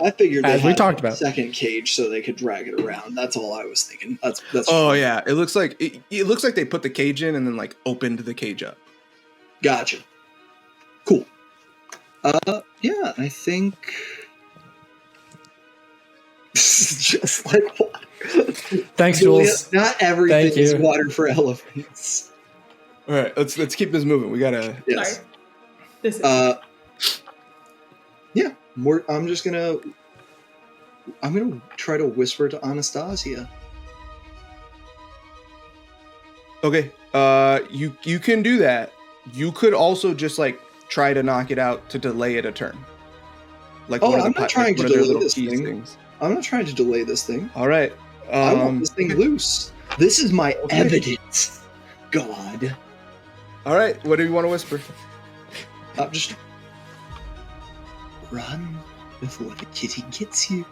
I figured as we talked about, second cage so they could drag it around. That's all I was thinking. That's oh yeah, it looks like they put the cage in and then opened the cage up. Gotcha. Cool. Yeah, I think Just like water. Thanks, Jules. Not everything Thank you. is water for elephants. All right, let's keep this moving. We gotta. Yes. Sorry. This is Yeah. I'm gonna try to whisper to Anastasia. Okay. You can do that. You could also just like try to knock it out to delay it a turn. Like Oh, one of I'm the not trying to one of their delay little this keys thing. things. I'm not trying to delay this thing. All right. I want this thing loose. This is my Okay. evidence. God. All right. What do you want to whisper? Just run before the kitty gets you.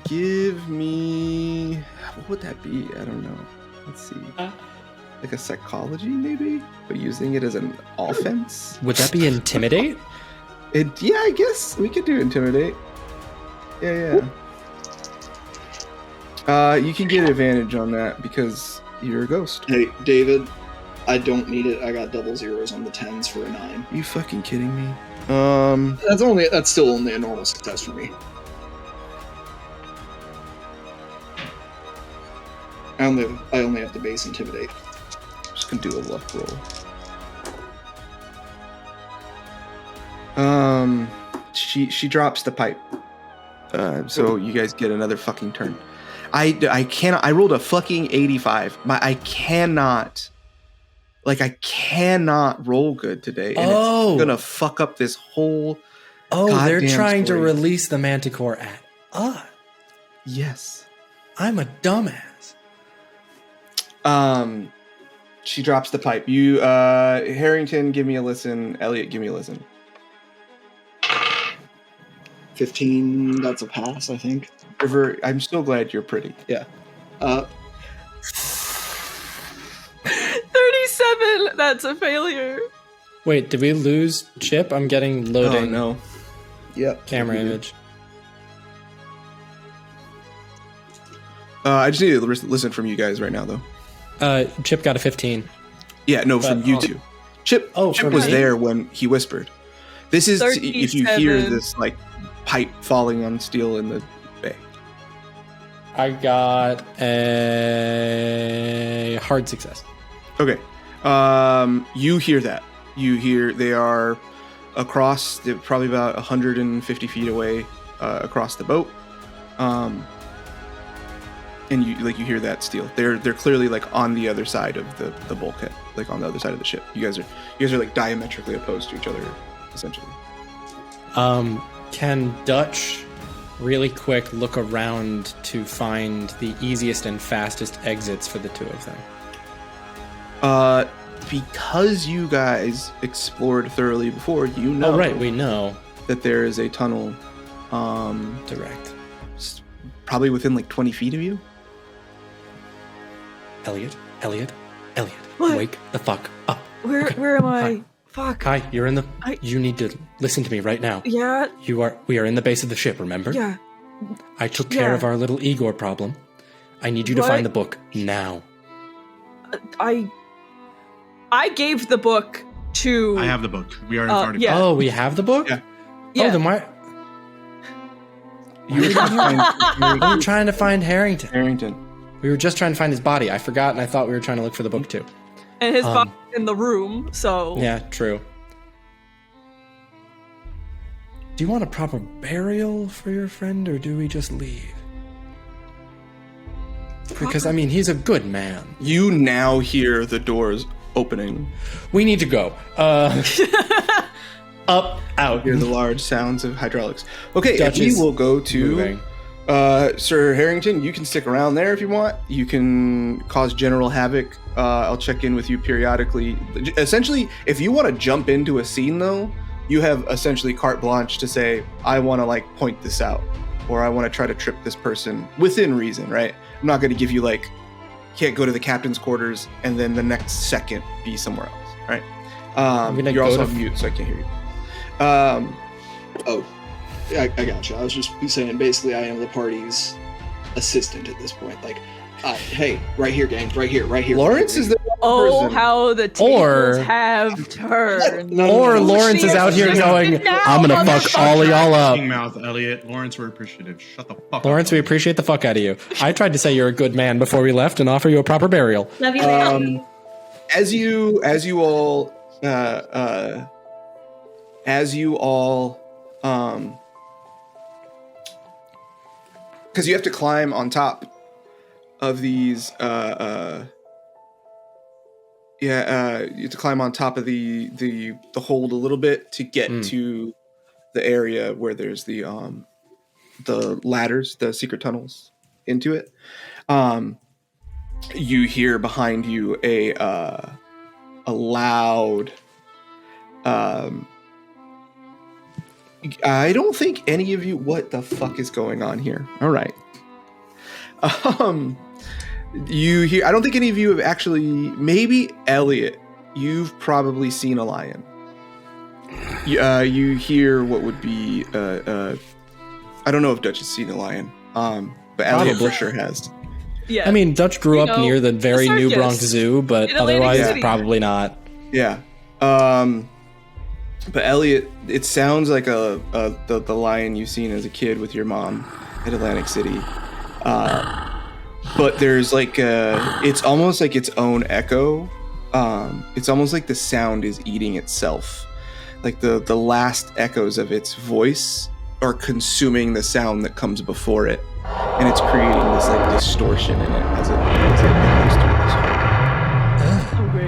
Give me. What would that be? I don't know. Let's see. Like a psychology, maybe, but using it as an offense. Would that be intimidate? Yeah, I guess we could do intimidate. Yeah. You can get advantage on that because you're a ghost. Hey, David, I don't need it. I got double zeros on the 10s for a 9. You fucking kidding me? That's still only a normal success for me. I only have to base intimidate. Just gonna do a luck roll. She drops the pipe. So you guys get another fucking turn. I cannot. I rolled a fucking 85. I cannot roll good today. And it's gonna fuck up this whole. They're goddamn trying to story. release the Manticore at us. Yes. I'm a dumbass. She drops the pipe. You, Harrington, give me a listen. Elliot, give me a listen. 15, that's a pass, I think. River, I'm so glad you're pretty. Yeah. 37. That's a failure. Wait, did we lose Chip? I'm getting loading. Oh no. Yep. Camera image. I just need to listen from you guys right now, though. Chip got a 15. Yeah, no, from But, you two. Chip from was me? there when he whispered. This is if you hear 37. this like pipe falling on steel in the bay. I got a hard success. Okay. You hear that. You hear they are across, they're probably about 150 feet away across the boat. And you hear that steel. They're clearly like on the other side of the bulkhead, like on the other side of the ship. You guys are like diametrically opposed to each other, essentially. Can Dutch really quick look around to find the easiest and fastest exits for the two of them? Because you guys explored thoroughly before, you know. Oh, right, we know. That there is a tunnel, Direct. probably within like 20 feet of you. Elliot, What? wake the fuck up. Where am I? Hi. Fuck. Hi, you're in the. You need to listen to me right now. Yeah. We are in the base of the ship. Remember? Yeah. I took care Yeah. of our little Igor problem. I need you to What? find the book now. I gave the book to. I have the book. We are in party. yeah. Oh, we have the book. Yeah. Yeah. Oh, then why? You were trying to find Harrington. Harrington. We were just trying to find his body. I forgot, and I thought we were trying to look for the book too. And his body's in the room, so. Yeah, true. Do you want a proper burial for your friend, or do we just leave? Because, I mean, he's a good man. You now hear the doors opening. We need to go. Up, out. Hear the large sounds of hydraulics. Okay, Dutch we is will go to moving. Sir Harrington. You can stick around there if you want. You can cause general havoc. I'll check in with you periodically. Essentially, if you want to jump into a scene, though, you have essentially carte blanche to say, I want to like point this out, or I want to try to trip this person within reason, right? I'm not going to give you like, can't go to the captain's quarters and then the next second be somewhere else, right? You're also on mute, so I can't hear you. I gotcha. I was just saying, basically, I am the party's assistant at this point. Like, hey, right here, gang, right here. Lawrence is there Oh, person. how the tables have turned. Or Lawrence is out here going, I'm gonna fuck all of y'all up. Fucking mouth, Elliot. Lawrence, we're appreciative. Shut the fuck up. Lawrence, we appreciate the fuck out of you. I tried to say you're a good man before we left and offer you a proper burial. Love you, baby. As you all because you have to climb on top of these you have to climb on top of the hold a little bit to get to the area where there's the ladders, the secret tunnels into it. You hear behind you a loud I don't think any of you what the fuck is going on here. All right. You hear I don't think any of you have actually maybe Elliot, you've probably seen a lion. You hear what would be I don't know if Dutch has seen a lion. But Elliot for sure has. Yeah. I mean, Dutch grew up near the very New Bronx Zoo, but otherwise probably not. Yeah. But Elliot, it sounds like the lion you've seen as a kid with your mom at Atlantic City. But there's like it's almost like its own echo. It's almost like the sound is eating itself. Like the last echoes of its voice are consuming the sound that comes before it. And it's creating this like distortion in it as it goes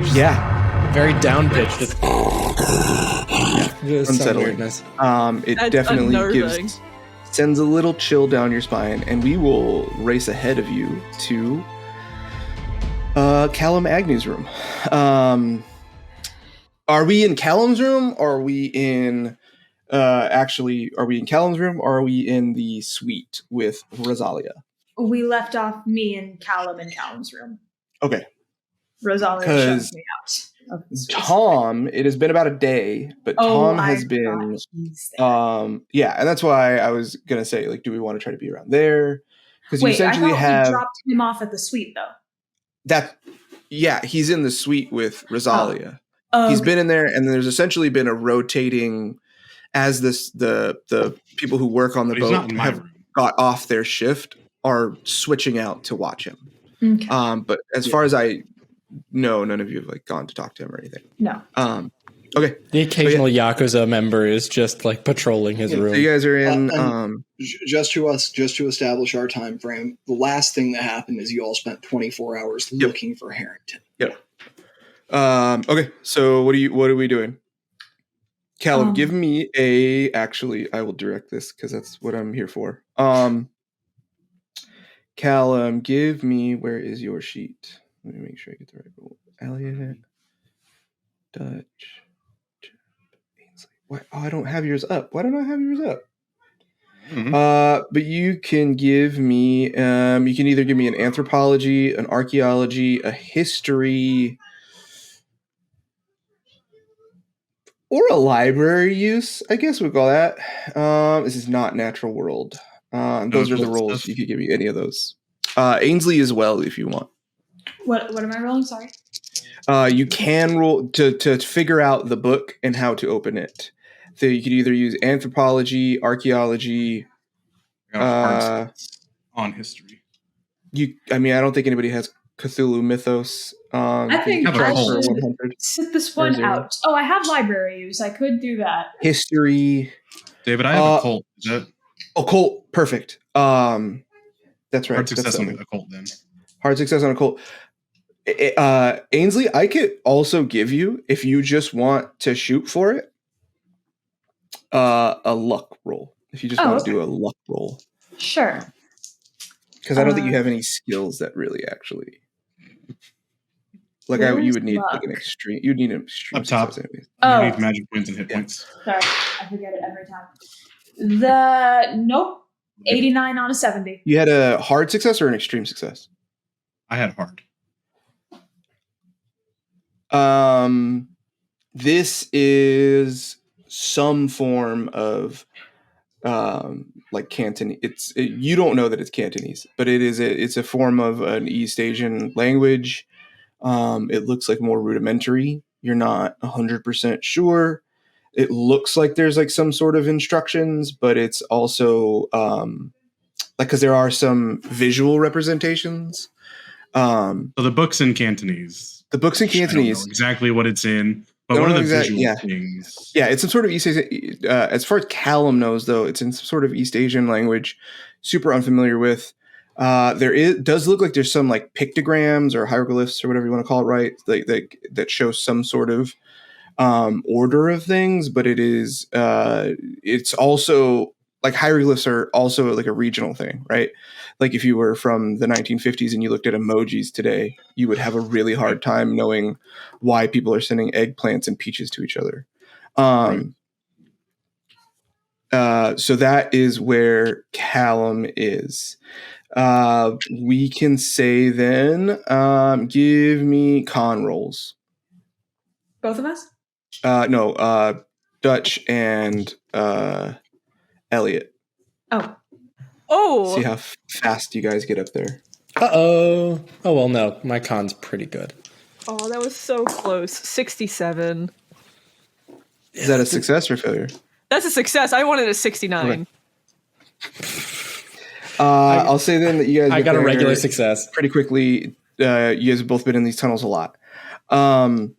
through. Yeah. Very down pitched. Just some unsettling. weirdness. It That's definitely unnerving. sends a little chill down your spine, and we will race ahead of you to Callum Agnews' room. Are we in Callum's room, or are we in are we in Callum's room, or are we in the suite with Rosalia? We left off me and Callum in Callum's room. Okay. Rosalia shows me out. Tom, it has been about a day, but Tom has been and that's why I was gonna say, like, do we want to try to be around there? Because you essentially I have we dropped him off at the suite though. He's in the suite with Rosalia. He's been in there, and there's essentially been a rotating as the people who work on the boat have got off their shift are switching out to watch him. Okay. But as far as I know, none of you have like gone to talk to him or anything. No. Okay. The occasional Yakuza member is just like patrolling his room. So you guys are in. Just to establish our time frame, the last thing that happened is you all spent 24 hours looking for Harrington. Yep. Okay. So what are we doing? Callum, give me actually, I will direct this because that's what I'm here for. Callum, give me, where is your sheet? Let me make sure I get the right rule. Elliot, Dutch, Ainsley. What? Oh, I don't have yours up. Why don't I have yours up? Mm-hmm. But you can give me, you can either give me an anthropology, an archaeology, a history, or a library use, I guess we'll call that. This is not natural world. Those are the roles. You could give me any of those. Ainsley as well, if you want. What am I rolling? Sorry. You can roll to figure out the book and how to open it. So you could either use anthropology, archaeology, on history. I don't think anybody has Cthulhu mythos. I think I should sit this one out. Oh, I have library use. I could do that. History. David, I have occult. Is that occult? Perfect. That's right. Hard success on occult then. Hard success on occult. Ainsley, I could also give you, if you just want to shoot for it, a luck roll. If you just want to do a luck roll. Sure. Because I don't think you have any skills that really actually... Like you would need like an extreme. You'd need an extreme up top. Success You need magic points and hit points. Sorry, I forget it every time. Nope. 89 on a 70. You had a hard success or an extreme success? I had hard. This is some form of like Cantonese. You don't know that it's Cantonese, but it's a form of an East Asian language. It looks like more rudimentary. You're not 100% sure. It looks like there's like some sort of instructions, but it's also like because there are some visual representations. So the book's in Cantonese. The book's in I don't Cantonese. know exactly what it's in, but Don't what are know the exact- visual yeah. things? Yeah, it's some sort of East Asian. As far as Callum knows, though, it's in some sort of East Asian language. Super unfamiliar with. Does look like there's some like pictograms or hieroglyphs or whatever you want to call it, right? That show some sort of order of things, but it's also like hieroglyphs are also like a regional thing, right? Like if you were from the 1950s and you looked at emojis today, you would have a really hard time knowing why people are sending eggplants and peaches to each other. So that is where Callum is. We can say then, give me con rolls. Both of us? No, Dutch and Elliot. Oh, See how fast you guys get up there. Uh-oh. Oh, well, no. My con's pretty good. oh, that was so close. 67. Is that a success or failure? That's a success. I wanted a 69. I'll say then that you guys I get got a there regular success. pretty quickly. You guys have both been in these tunnels a lot. Okay,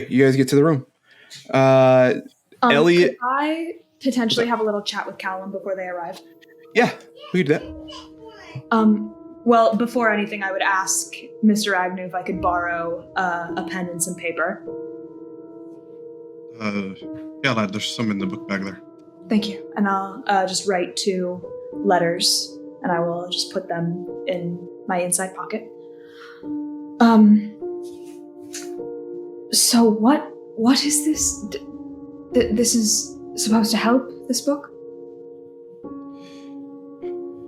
you guys get to the room. Elliot, Could I potentially have a little chat with Callum before they arrive? yeah, we could do that. Well, before anything, I would ask Mr. Agnew if I could borrow a pen and some paper. Yeah, lad, there's some in the book bag there. Thank you. And I'll just write 2 letters, and I will just put them in my inside pocket. So what is this? This is supposed to help this book?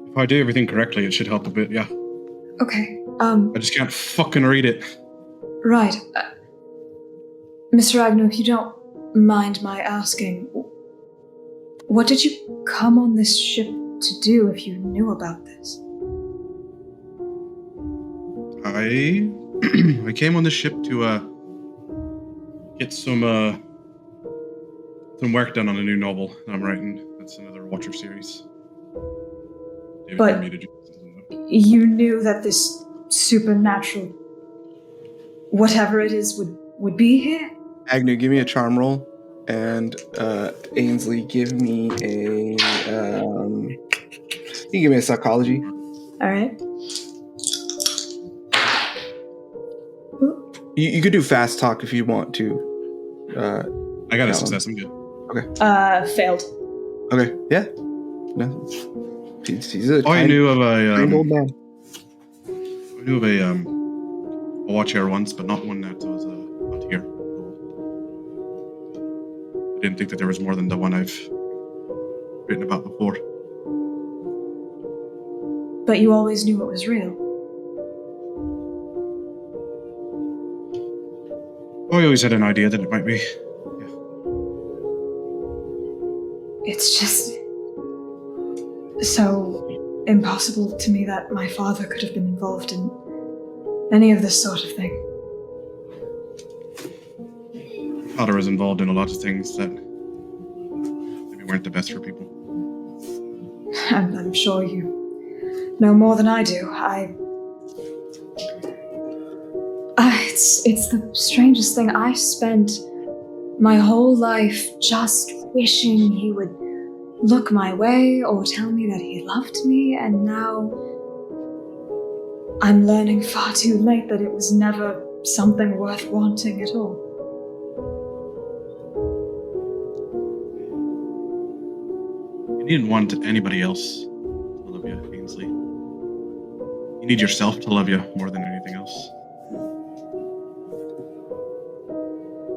If I do everything correctly, it should help a bit, yeah. Okay. I just can't fucking read it. Right. Mr. Agnew, if you don't mind my asking, what did you come on this ship to do if you knew about this? I came on the ship to get some work done on a new novel that I'm writing. That's another Watcher series. David But- told me to do something, though. You knew that this supernatural, whatever it is, would be here? Agnew, give me a charm roll, and Ainsley, give me a. You can give me a psychology. All right. You could do fast talk if you want to. I got a Callum. success. I'm good. Failed. Okay, yeah. No, he's a I knew of kind old a man. a Watcher once, but not one that was not here. I didn't think that there was more than the one I've written about before. But you always knew it was real. I always had an idea that it might be. It's just so impossible to me that my father could have been involved in any of this sort of thing. Father was involved in a lot of things that maybe weren't the best for people. I'm sure you know more than I do. It's the strangest thing. I spent my whole life just wishing he would look my way or tell me that he loved me, and now I'm learning far too late that it was never something worth wanting at all. You didn't want anybody else to love you, Ainsley. You need yourself to love you more than anything else.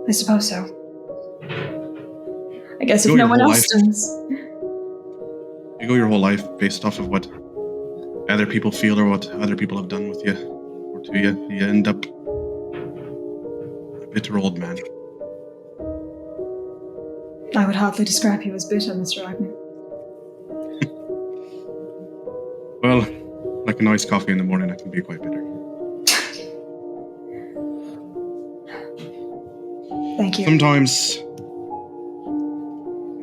I suppose so. I guess if Go no your one whole else life. does. You go your whole life based off of what other people feel or what other people have done with you or to you. You end up a bitter old man. I would hardly describe you as bitter, Mr. Agnew. an iced coffee in the morning, I can be quite bitter. Thank you. Sometimes you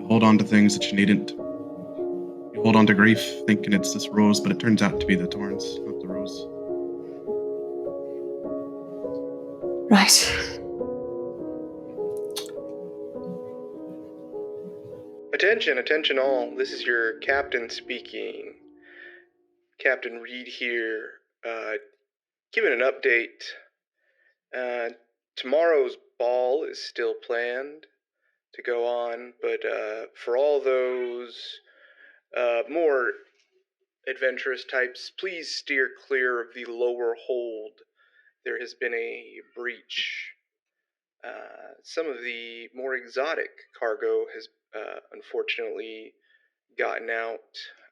hold on to things that you needn't. You hold on to grief thinking it's this rose, but it turns out to be the thorns, not the rose. Right. Attention, attention all. This is your captain speaking. Captain Reed here, giving an update. Tomorrow's ball is still planned to go on, but for all those more adventurous types, please steer clear of the lower hold. There has been a breach. Some of the more exotic cargo has unfortunately gotten out.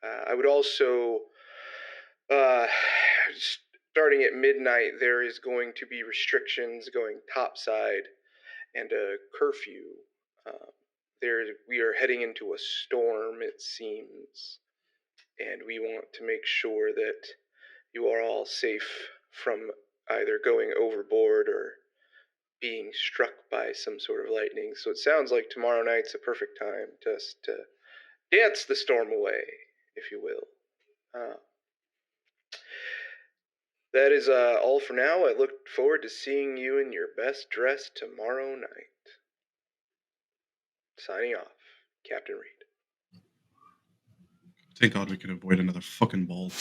I would also, starting at midnight, there is going to be restrictions going topside and a curfew. We are heading into a storm, it seems, and we want to make sure that you are all safe from either going overboard or being struck by some sort of lightning. So it sounds like tomorrow night's a perfect time just to dance the storm away, if you will. That is all for now. I look forward to seeing you in your best dress tomorrow night. Signing off, Captain Reed. Thank God we can avoid another fucking ball.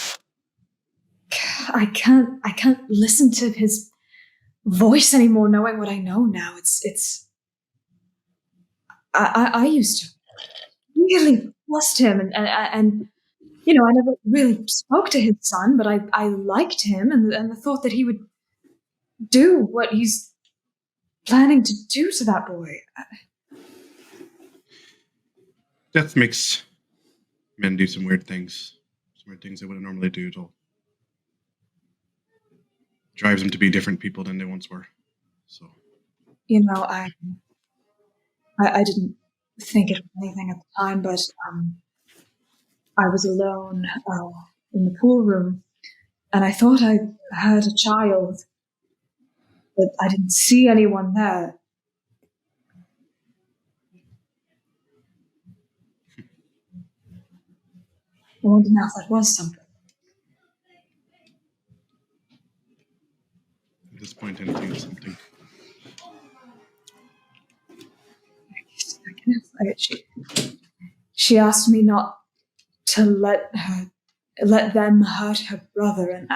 I can't listen to his voice anymore, knowing what I know now. I used to really trust him, and you know, I never really spoke to his son, but I liked him, and the thought that he would do what he's planning to do to that boy. Death makes men do some weird things. Some weird things they wouldn't normally do at all. Drives them to be different people than they once were. So, You know, I didn't think it was anything at the time, but I was alone in the pool room, and I thought I heard a child, but I didn't see anyone there. I wonder now if that was something. at this point, anything is something. She asked me not to let them hurt her brother, and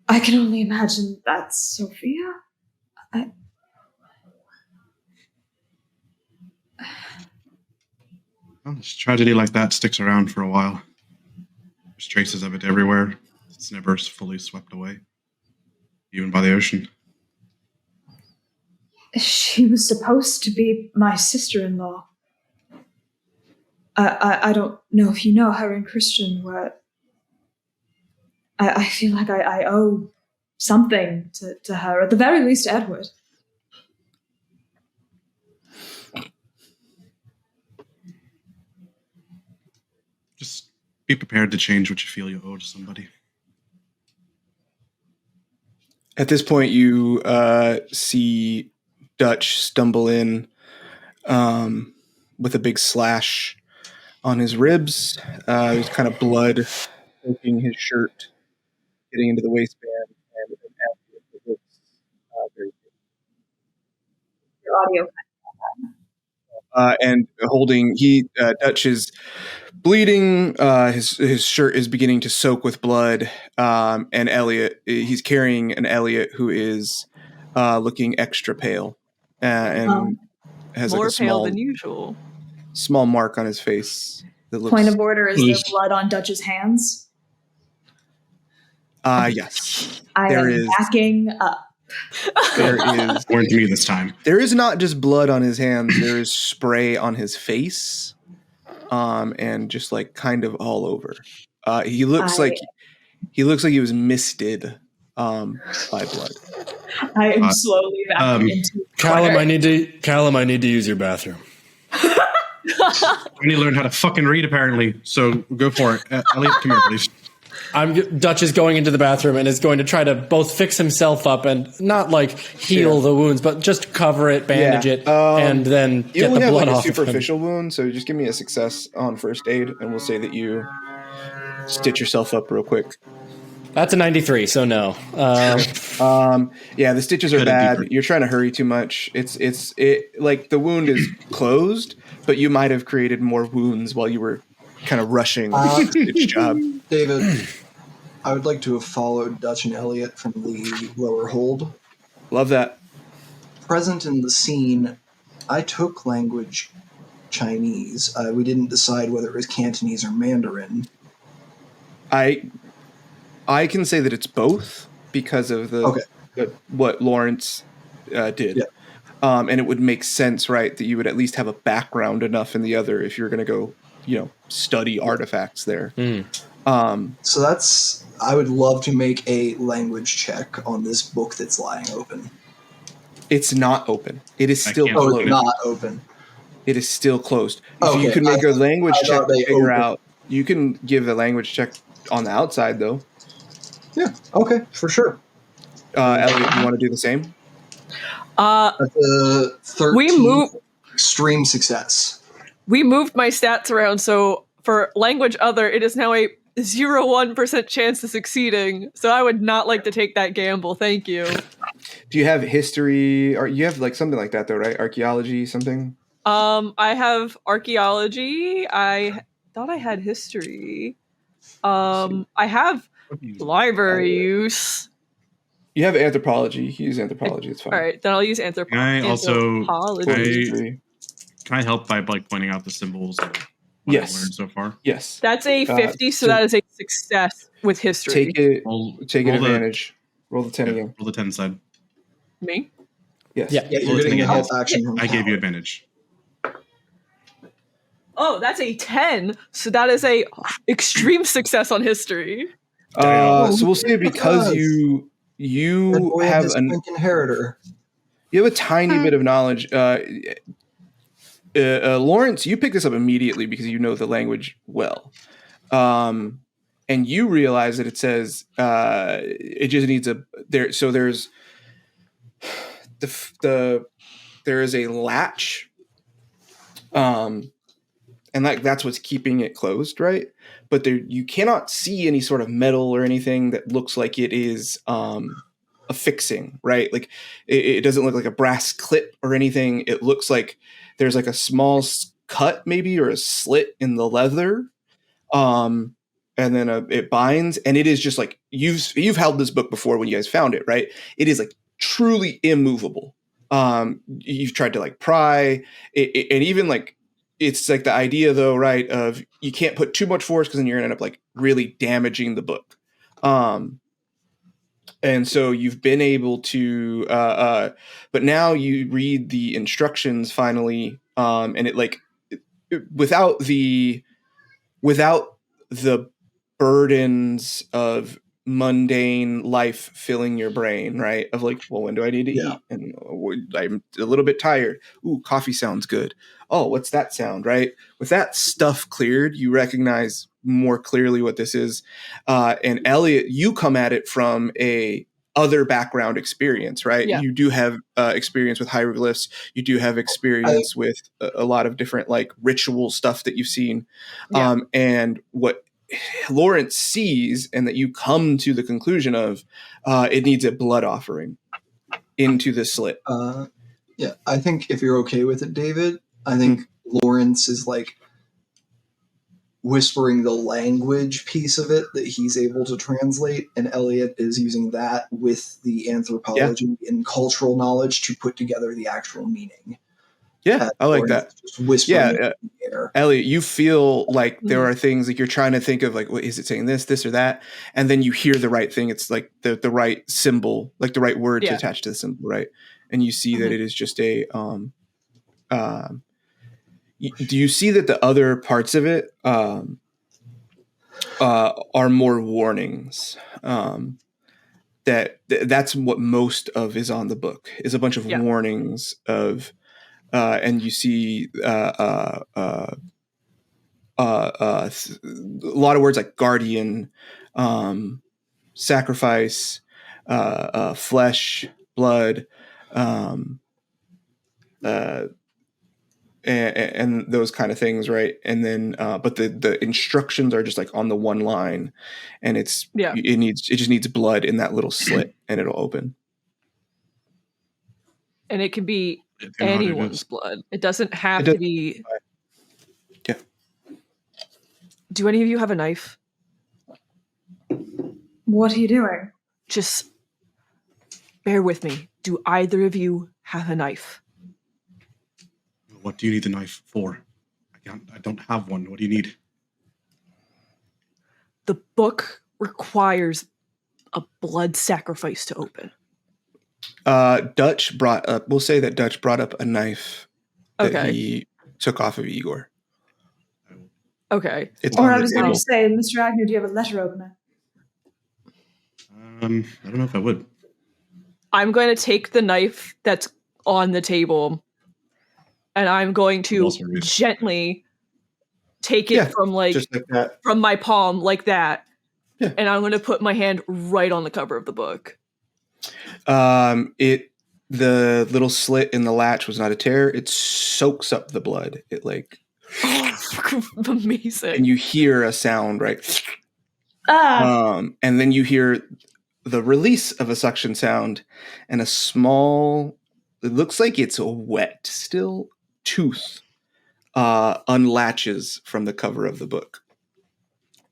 I can only imagine that's Sofia. Well, this tragedy like that sticks around for a while. There's traces of it everywhere. It's never fully swept away, even by the ocean. She was supposed to be my sister-in-law. I don't know if you know her and Christian were. I feel like I owe something to her, at the very least, Edward. Just be prepared to change what you feel you owe to somebody. At this point, you see Dutch stumble in with a big slash on his ribs. There's kind of blood soaking his shirt, getting into the waistband, and an very Your audio. and holding Dutch is bleeding. His shirt is beginning to soak with blood. And Elliot, he's carrying an Elliot who is looking extra pale and has More like a pale than usual. small mark on his face. That looks, Point of order: is there blood on Dutch's hands? yes, I there am is. backing up. There is. Warned me this time. There is not just blood on his hands. There is spray on his face, and just like kind of all over. He looks like he was misted by blood. I am slowly backing into Callum, I need to use your bathroom. I need to learn how to fucking read, apparently. So go for it. Elliot, come here, please. Dutch is going into the bathroom and is going to try to both fix himself up and not like heal the wounds, but just cover it, bandage it, and then You get only the have blood like a off of him. superficial wound, so just give me a success on first aid, and we'll say that you stitch yourself up real quick. That's a 93, so no. Yeah, the stitches are bad. You're trying to hurry too much. It like the wound is closed, but you might have created more wounds while you were kind of rushing the stitch job. David, I would like to have followed Dutch and Elliot from the lower hold. Love that. Present in the scene, I took language Chinese. We didn't decide whether it was Cantonese or Mandarin. I can say that it's both because of what Lawrence did. Yeah. And it would make sense, right, that you would at least have a background enough in the other if you're going to go, study artifacts there. So I would love to make a language check on this book that's lying open. It's not open. It is still closed. Oh, it's not open. It is still closed. Okay, You can make a language check to figure open. out. You can give a language check on the outside, though. Yeah, okay, for sure. Elliot, you want to do the same? That's a 13 extreme success. We moved my stats around, so for language other, it is now a 0.1% chance of succeeding. So I would not like to take that gamble. Thank you. Do you have history, or you have like something like that though, right? Archaeology, something? I have archaeology. I thought I had history. I have library use. You have anthropology. You can use anthropology. It's fine. All right, then I'll use anthropology. Can I help by pointing out the symbols of what I've learned so far? Yes. That's a 50, so that is a success with history. Take advantage. Roll the 10 again. Roll the 10 side. Me? Yes. Yeah, you're getting a help action from I gave you advantage. Oh, that's a 10. So that is a extreme success on history. So we'll say because you have an inheritor. You have a tiny bit of knowledge. Lawrence, you pick this up immediately because you know the language well. And you realize that it says it just needs there. So there's there is a latch, and that's what's keeping it closed, right? But you cannot see any sort of metal or anything that looks like it is affixing, right? Like it doesn't look like a brass clip or anything. It looks like there's like a small cut maybe or a slit in the leather. And then it binds, and it is just like you've held this book before when you guys found it, right? It is like truly immovable. You've tried to like pry it, and even like it's like the idea though, right? Of you can't put too much force because then you're gonna end up like really damaging the book. And so you've been able to, but now you read the instructions finally, and it like without the burdens of mundane life filling your brain, right? Of like, well, when do I need to eat? And I'm a little bit tired. Ooh, coffee sounds good. Oh, what's that sound, right? With that stuff cleared, you recognize more clearly what this is. And Elliot, you come at it from a other background experience, right? Yeah. You do have experience with hieroglyphs. You do have experience with a lot of different like ritual stuff that you've seen. Yeah. And what Lawrence sees and that you come to the conclusion of it needs a blood offering into the slit. Yeah, I think if you're okay with it, David, I think Lawrence is like whispering the language piece of it that he's able to translate, and Elliot is using that with the anthropology and cultural knowledge to put together the actual meaning. Yeah, I like that. Just whispering in the air. Elliot, you feel like there are things like you're trying to think of, like, what is it saying, this or that? And then you hear the right thing. It's like the right symbol, like the right word to attach to the symbol, right? And you see that it is just a do you see that the other parts of it are more warnings? That's what most of is on the book, is a bunch of warnings of and you see a lot of words like guardian, sacrifice, flesh, blood, and those kind of things, right? And then, but the instructions are just like on the one line, and it just needs blood in that little slit, and it'll open. And it can be anyone's blood. It doesn't have to be. Yeah. Do any of you have a knife? What are you doing? Just bear with me. Do either of you have a knife? What do you need the knife for? I don't have one. What do you need? The book requires a blood sacrifice to open. Dutch brought up. We'll say that Dutch brought up a knife that he took off of Igor. Okay. Or I was going to say, Mr. Agnew, do you have a letter opener? I don't know if I would. I'm going to take the knife that's on the table, and I'm going to gently take it from from my palm like that, and I'm going to put my hand right on the cover of the book. The little slit in the latch was not a tear. It soaks up the blood. It amazing. And you hear a sound, right? And then you hear the release of a suction sound, and a small, it looks like it's a wet still tooth unlatches from the cover of the book,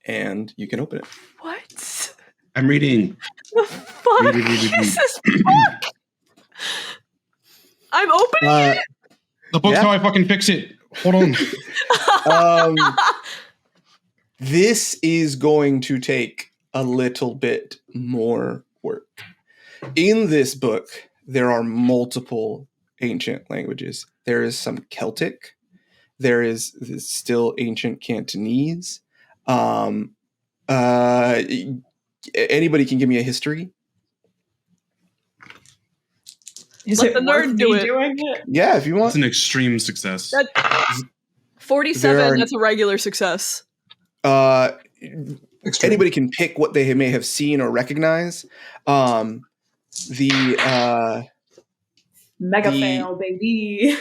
and you can open it. What? I'm reading. The fuck is this book? I'm opening it. The book's how I fucking fix it. Hold on. This is going to take a little bit more work. In this book, there are multiple ancient languages. There is some Celtic. There is still ancient Cantonese. Anybody can give me a history. Let the nerd do it. Yeah, if you want. It's an extreme success. 47, that's a regular success. Anybody can pick what they may have seen or recognize. Mega fail, baby.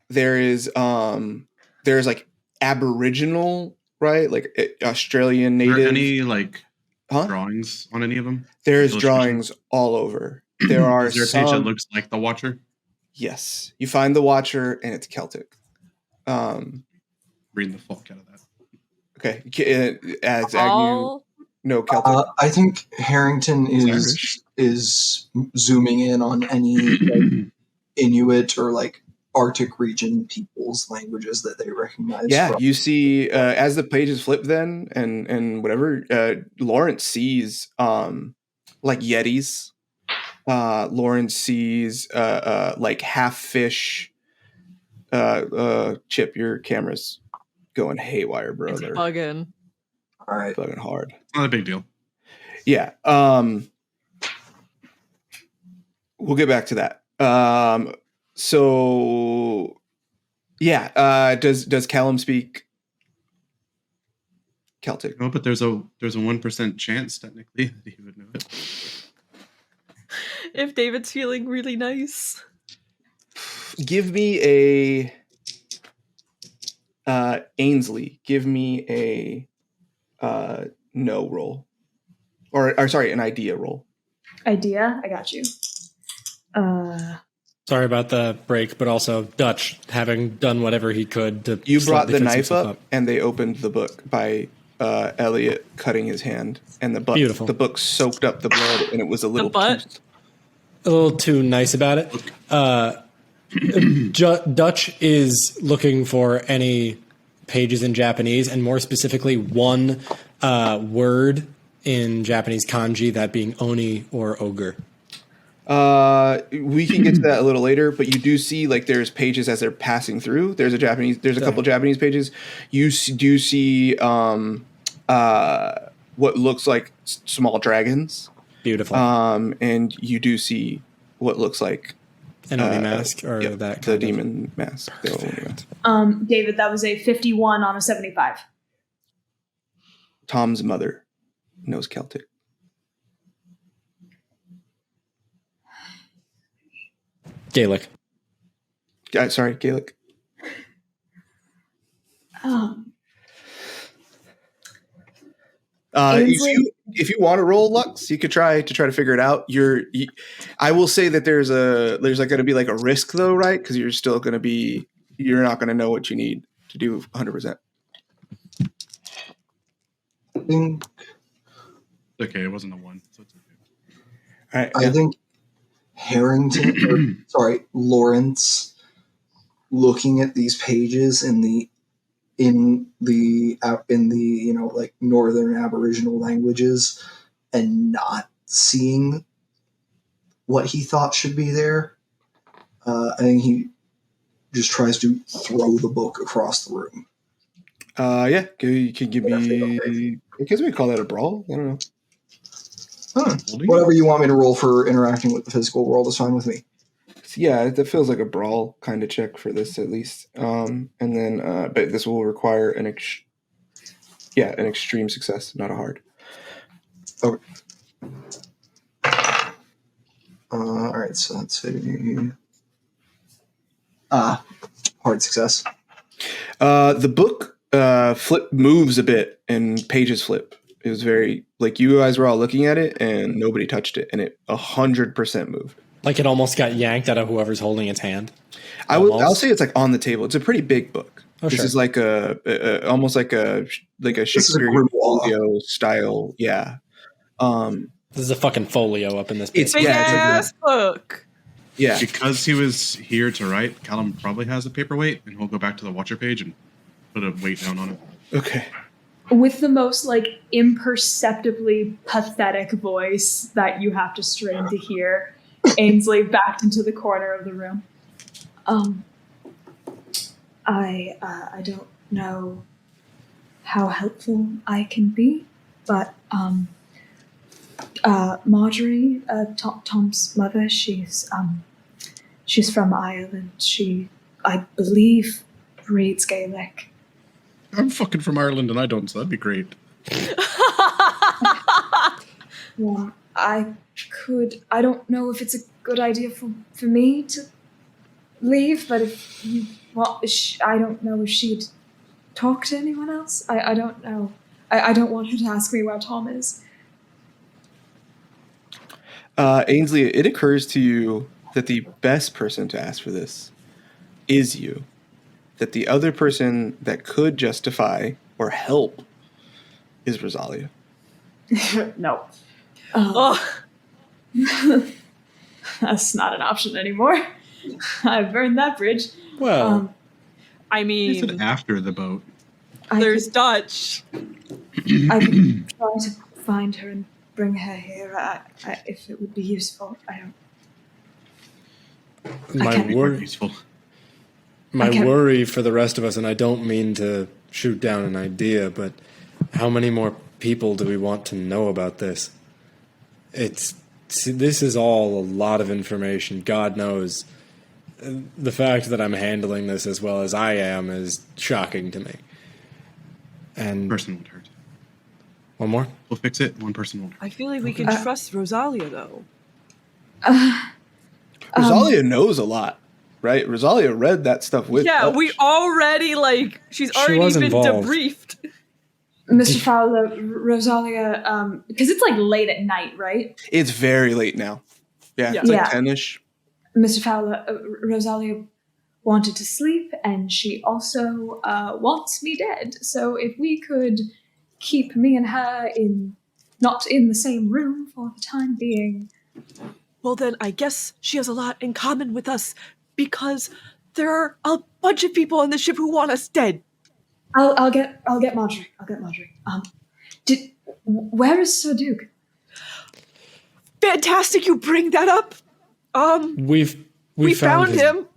There's like Aboriginal, right? Like Australian native. Are there any drawings on any of them? There's drawings all over. There are Is there a page that looks like the Watcher? Yes. You find the Watcher and it's Celtic. Read the fuck out of that. Okay. As Agnew, no Celtic. I think Harrington is zooming in on any Inuit or Arctic region people's languages that they recognize. Yeah, you see as the pages flip then and whatever, Lawrence sees Yetis. Lawrence sees half fish. Chip, your camera's going haywire, bro. It's bugging. All right. Bugging hard. Not a big deal. Yeah. We'll get back to that. So yeah, does Callum speak Celtic? No, but there's a 1% chance technically that he would know it. If David's feeling really nice. Give me a Ainsley. Give me a no roll. Or sorry, an idea roll. Idea? I got you. Sorry about the break, but also Dutch having done whatever he could to. You brought the knife up, and they opened the book by Elliot cutting his hand, and the book soaked up the blood, and it was a little too nice about it. Dutch is looking for any pages in Japanese, and more specifically, one word in Japanese kanji, that being oni or ogre. We can get to that a little later, but you do see there's pages as they're passing through. There's a couple Japanese pages. You do see what looks like small dragons. Beautiful. And you do see what looks like an Oni mask or the demon mask. David, that was a 51 on a 75. Tom's mother. knows Celtic. Gaelic. Sorry, Gaelic. If you want to roll Lux, you could try to figure it out. I will say that there's like going to be like a risk though, right? Because you're not going to know what you need to do 100%. I think Okay, it wasn't a 1, so it's okay. All right. I think Lawrence, looking at these pages in the like Northern Aboriginal languages and not seeing what he thought should be there, I think he just tries to throw the book across the room. Yeah, you can give me. I guess we call that a brawl. I don't know. Whatever you want me to roll for interacting with the physical world is fine with me. Yeah, that feels like a brawl kind of check for this at least. And then, but this will require an extreme success, not a hard. Okay. All right, so let's see. Hard success. The book moves a bit and pages flip. It was very like you guys were all looking at it and nobody touched it, and it 100% moved. Like it almost got yanked out of whoever's holding its hand. I'll say it's like on the table. It's a pretty big book. Oh, this sure. is like almost like a Shakespeare folio style. Yeah. This is a fucking folio up in this. It's Big ass book. Yeah. Because he was here to write, Callum probably has a paperweight, and he'll go back to the Watcher page and put a weight down on it. Okay. With the most like imperceptibly pathetic voice that you have to strain to hear, Ainsley backed into the corner of the room. I don't know how helpful I can be, but Marjorie, Tom's mother, she's from Ireland. She, I believe, reads Gaelic. I'm fucking from Ireland and I don't, so that'd be great. Well, I don't know if it's a good idea for me to leave, but if you want, I don't know if she'd talk to anyone else. I don't know. I don't want her to ask me where Tom is. Ainsley, it occurs to you that the best person to ask for this is you. That the other person that could justify or help is Rosalia. No. Oh, That's not an option anymore. I've burned that bridge. Well, I He said mean, after the boat. there's Dutch. I could try to find her and bring her here if it would be useful. I don't. my can't- worry, Useful. my can't- worry for the rest of us, and I don't mean to shoot down an idea, but how many more people do we want to know about this? This is all a lot of information. God knows. The fact that I'm handling this as well as I am is shocking to me. And Person won't hurt. one more? We'll fix it. One person won't hurt. I feel like we can trust Rosalia, though. Rosalia knows a lot, right? Rosalia read that stuff with Yeah, Dutch. we already, she's She already was been involved. debriefed. Mr. Fowler, Rosalia, because it's like late at night, right? It's very late now. Yeah, Yeah. it's like Yeah. 10-ish. Mr. Fowler, Rosalia wanted to sleep, and she also wants me dead. So if we could keep me and her not in the same room for the time being. Well, then I guess she has a lot in common with us because there are a bunch of people on the ship who want us dead. I'll get Marjorie. Where is Sir Duke? Fantastic, you bring that up. We found his- him.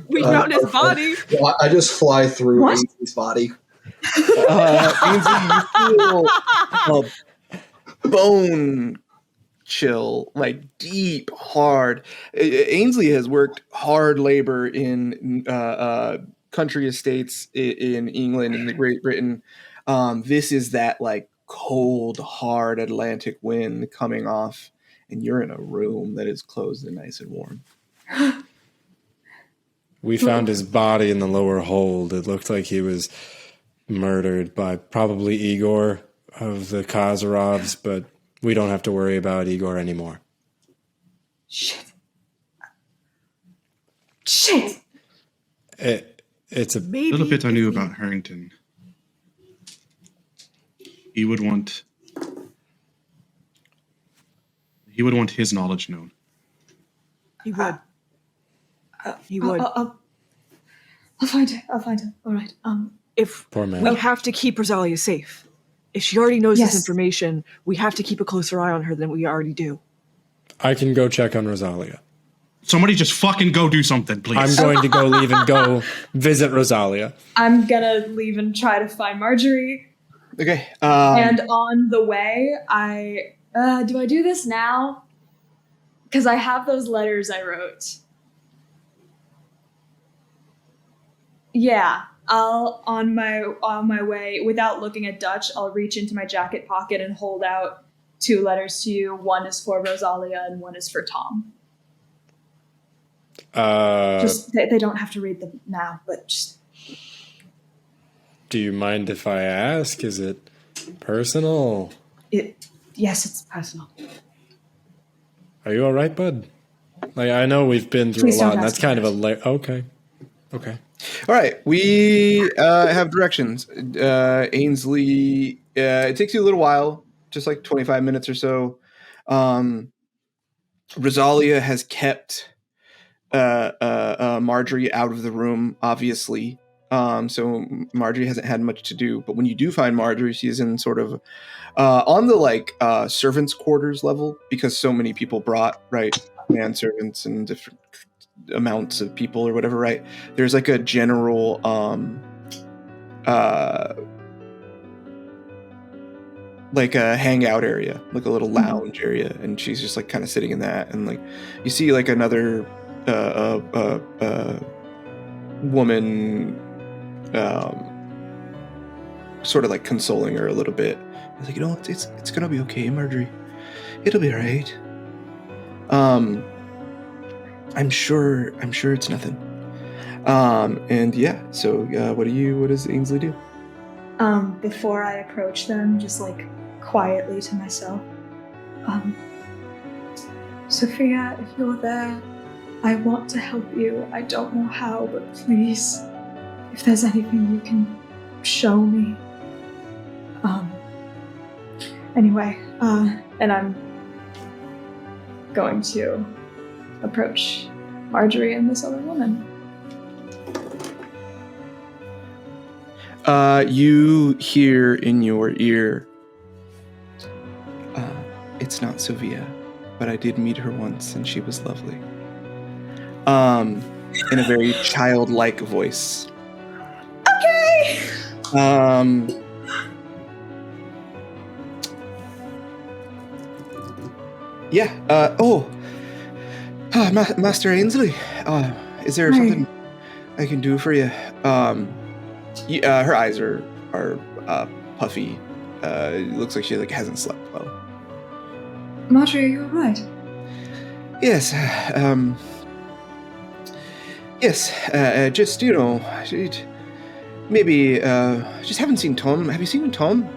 We found his body. I just fly through What? Ainsley's body. Ainsley, you feel a bone chill, like deep, hard. Ainsley has worked hard labor in country estates in England and the Great Britain. This is that like cold, hard Atlantic wind coming off, and you're in a room that is closed and nice and warm. We found his body in the lower hold. It looked like he was murdered by probably Igor of the Kazarovs, but we don't have to worry about Igor anymore. Shit. It's a little bit I knew about Harrington. He would want his knowledge known. He would. He would. I'll find it. All right. If Poor man. we have to keep Rosalia safe. If she already knows Yes. this information, we have to keep a closer eye on her than we already do. I can go check on Rosalia. Somebody just fucking go do something, please. I'm going to go leave and go visit Rosalia. I'm gonna leave and try to find Marjorie. Okay. And on the way, do I do this now? Because I have those letters I wrote. Yeah, I'll on my way, without looking at Dutch, I'll reach into my jacket pocket and hold out 2 letters to you. One is for Rosalia and one is for Tom. Just they don't have to read them now, but just. Do you mind if I ask? Is it personal? Yes, it's personal. Are you all right, bud? Like, I know we've been through Please a lot, don't and ask that's kind of me. Okay. All right, we have directions. Ainsley, it takes you a little while, just like 25 minutes or so. Rosalia has kept Marjorie out of the room, obviously. So Marjorie hasn't had much to do. But when you do find Marjorie, she's in sort of on the servants' quarters level, because so many people brought, right, manservants and different amounts of people or whatever, right? There's like a general like a hangout area, like a little lounge area, and she's just like kind of sitting in that, and like you see like another woman sort of like consoling her a little bit. It's like, it's gonna be okay, Marjorie. It'll be all right. I'm sure it's nothing. And yeah, so what does Ainsley do? Before I approach them, just like quietly to myself, Sofia, if you're there, I want to help you. I don't know how, but please, if there's anything you can show me. Anyway, and I'm going to approach Marjorie and this other woman. You hear in your ear, it's not Sofia, but I did meet her once and she was lovely. In a very childlike voice. Okay! Yeah, Master Ainsley, is there something I can do for you? Her eyes are puffy. It looks like she hasn't slept well. Marjorie, are you alright? Yes, just, maybe, just haven't seen Tom. Have you seen Tom?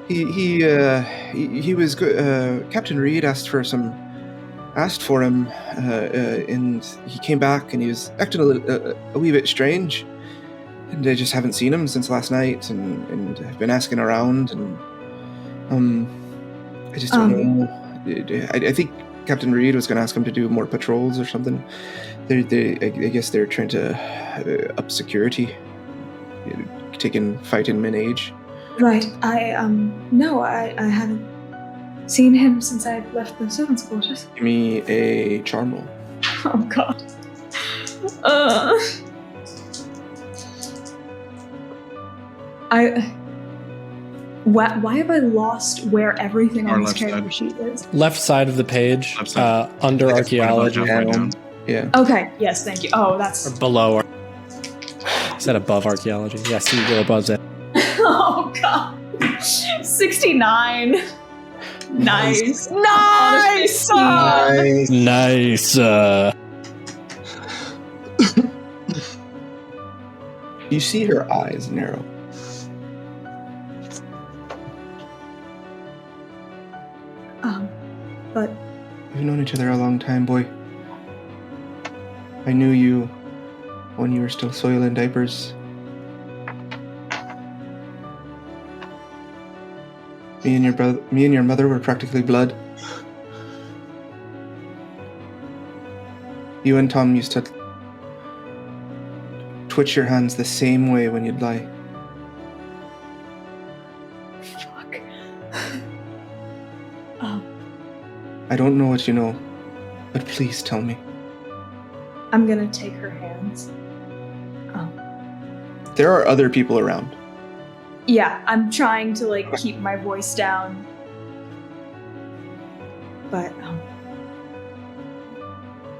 He was good. Captain Reed asked for him, and he came back and he was acting a wee bit strange. And I just haven't seen him since last night, and I've been asking around, and I just don't know. I think Captain Reed was going to ask him to do more patrols or something. I guess they're trying to up security, fighting Min-Age. Right. No, I haven't seen him since I left the servants' quarters. Give me a charm roll. Oh, God. Why have I lost where everything Our on this left character side. sheet is? Left side of the page, Left side. under I think it's archaeology. about halfway down. Yeah. Okay, yes, thank you. Oh, that's... Or below. Is that above archaeology? Yeah, see, you go above that. Oh, God. 69. Nice. Nice! Nice. Nice. You see her eyes narrow. But We've known each other a long time, boy. I knew you when you were still soiling diapers. Me and your mother were practically blood. You and Tom used to twitch your hands the same way when you'd lie. fuck. I don't know what you know, but please tell me. I'm gonna take her hands. There are other people around. Yeah, I'm trying to like keep my voice down. But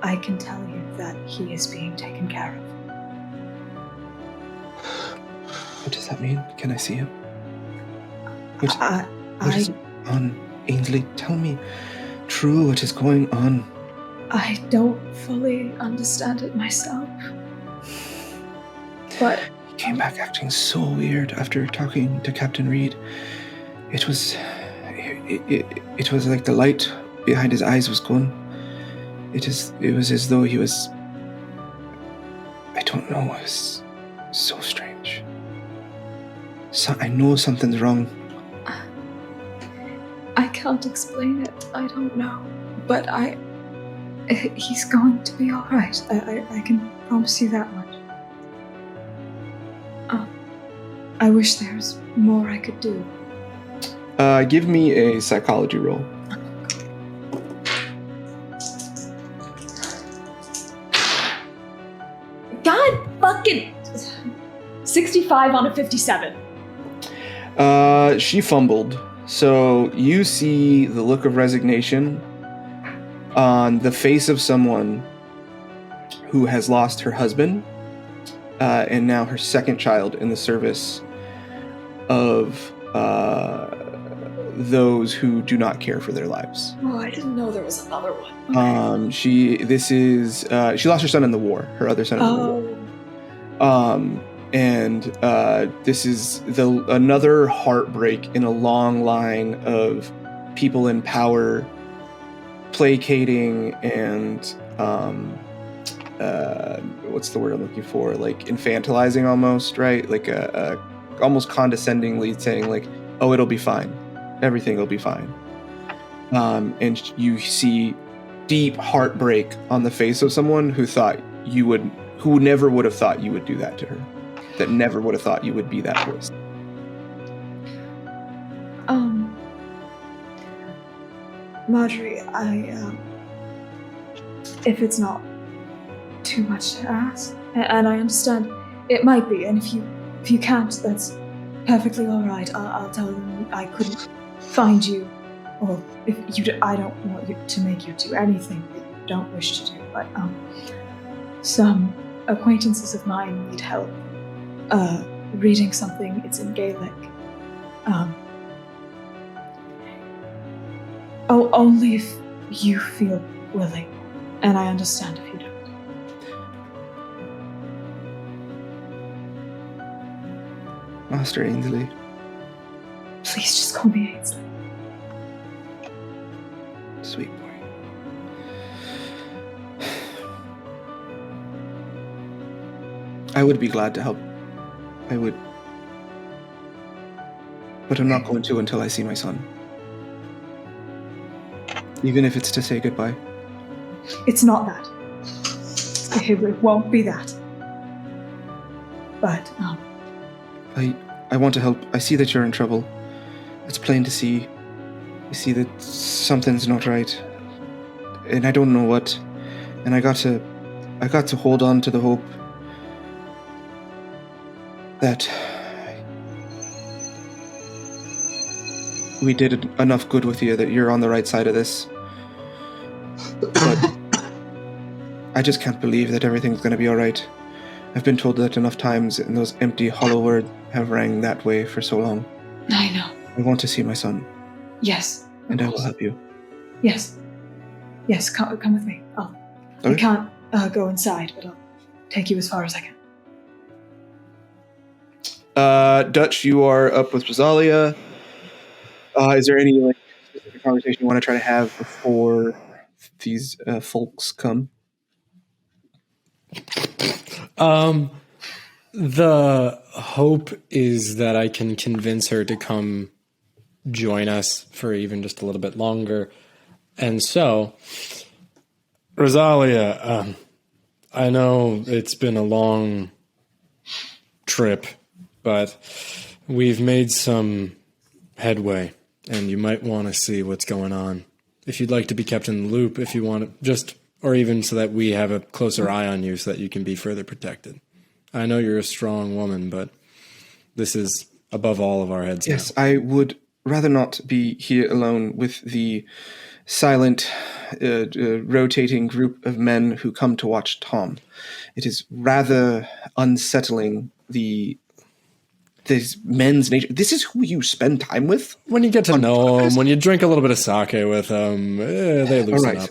I can tell you that he is being taken care of. What does that mean? Can I see him? What is on, Ainsley? Tell me true what is going on. I don't fully understand it myself. But He came back acting so weird after talking to Captain Reed. It was like the light behind his eyes was gone. It was as though he was, I don't know, it was so strange. So I know something's wrong. I can't explain it. I don't know. But he's going to be alright. I can promise you that much. I wish there was more I could do. Give me a psychology roll. God fucking 65 on a 57. She fumbled. So you see the look of resignation on the face of someone who has lost her husband and now her second child in the service of those who do not care for their lives. Oh, I didn't know there was another one. She lost her son in the war, her other son in the war. And this is another heartbreak in a long line of people in power placating and what's the word I'm looking for? Like infantilizing almost, right? Like almost condescendingly saying like, "Oh, it'll be fine. Everything will be fine." And you see deep heartbreak on the face of someone who never would have thought you would do that to her. That never would have thought you would be that voice. Marjorie, if it's not too much to ask, and I understand it might be, and if you can't, that's perfectly all right. I'll tell them I couldn't find you, or if you, I don't want you to make you do anything that you don't wish to do. But some acquaintances of mine need help reading something. It's in Gaelic. Only if you feel willing, and I understand if you don't. Master Ainsley. Please just call me Ainsley. Sweet boy. I would be glad to help. I would. But I'm not going to until I see my son. Even if it's to say goodbye. It's not that. It won't be that. But, I want to help. I see that you're in trouble. It's plain to see. I see that something's not right. And I don't know what. And I got to hold on to the hope that we did enough good with you that you're on the right side of this. But I just can't believe that everything's going to be all right. I've been told that enough times, and those empty, hollow words have rang that way for so long. I know. I want to see my son, Yes. and I will help you. Yes. Yes, come with me. I Okay. can't go inside, but I'll take you as far as I can. Dutch, you are up with Rosalia. Is there any specific conversation you want to try to have before these folks come? The hope is that I can convince her to come join us for even just a little bit longer. And so, Rosalia, I know it's been a long trip, but we've made some headway, and you might want to see what's going on. If you'd like to be kept in the loop, if you want to or even so that we have a closer eye on you so that you can be further protected. I know you're a strong woman, but this is above all of our heads. Yes, now. I would rather not be here alone with the silent, rotating group of men who come to watch Tom. It is rather unsettling, this men's nature. This is who you spend time with? When you get to know them, when you drink a little bit of sake with them, they loosen up.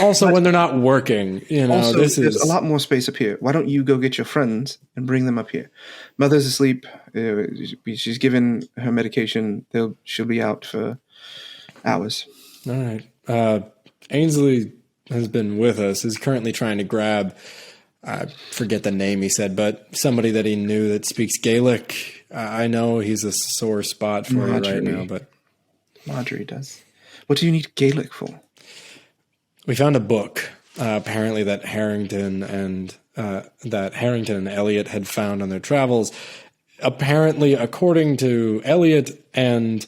Also, when they're not working, there's a lot more space up here. Why don't you go get your friends and bring them up here? Mother's asleep. She's given her medication. She'll be out for hours. All right. Ainsley has been with us, is currently trying to grab, I forget the name he said, but somebody that he knew that speaks Gaelic. I know he's a sore spot for her right now, but Marjorie does. What do you need Gaelic for? We found a book, apparently that Harrington and Elliot had found on their travels. Apparently, according to Elliot and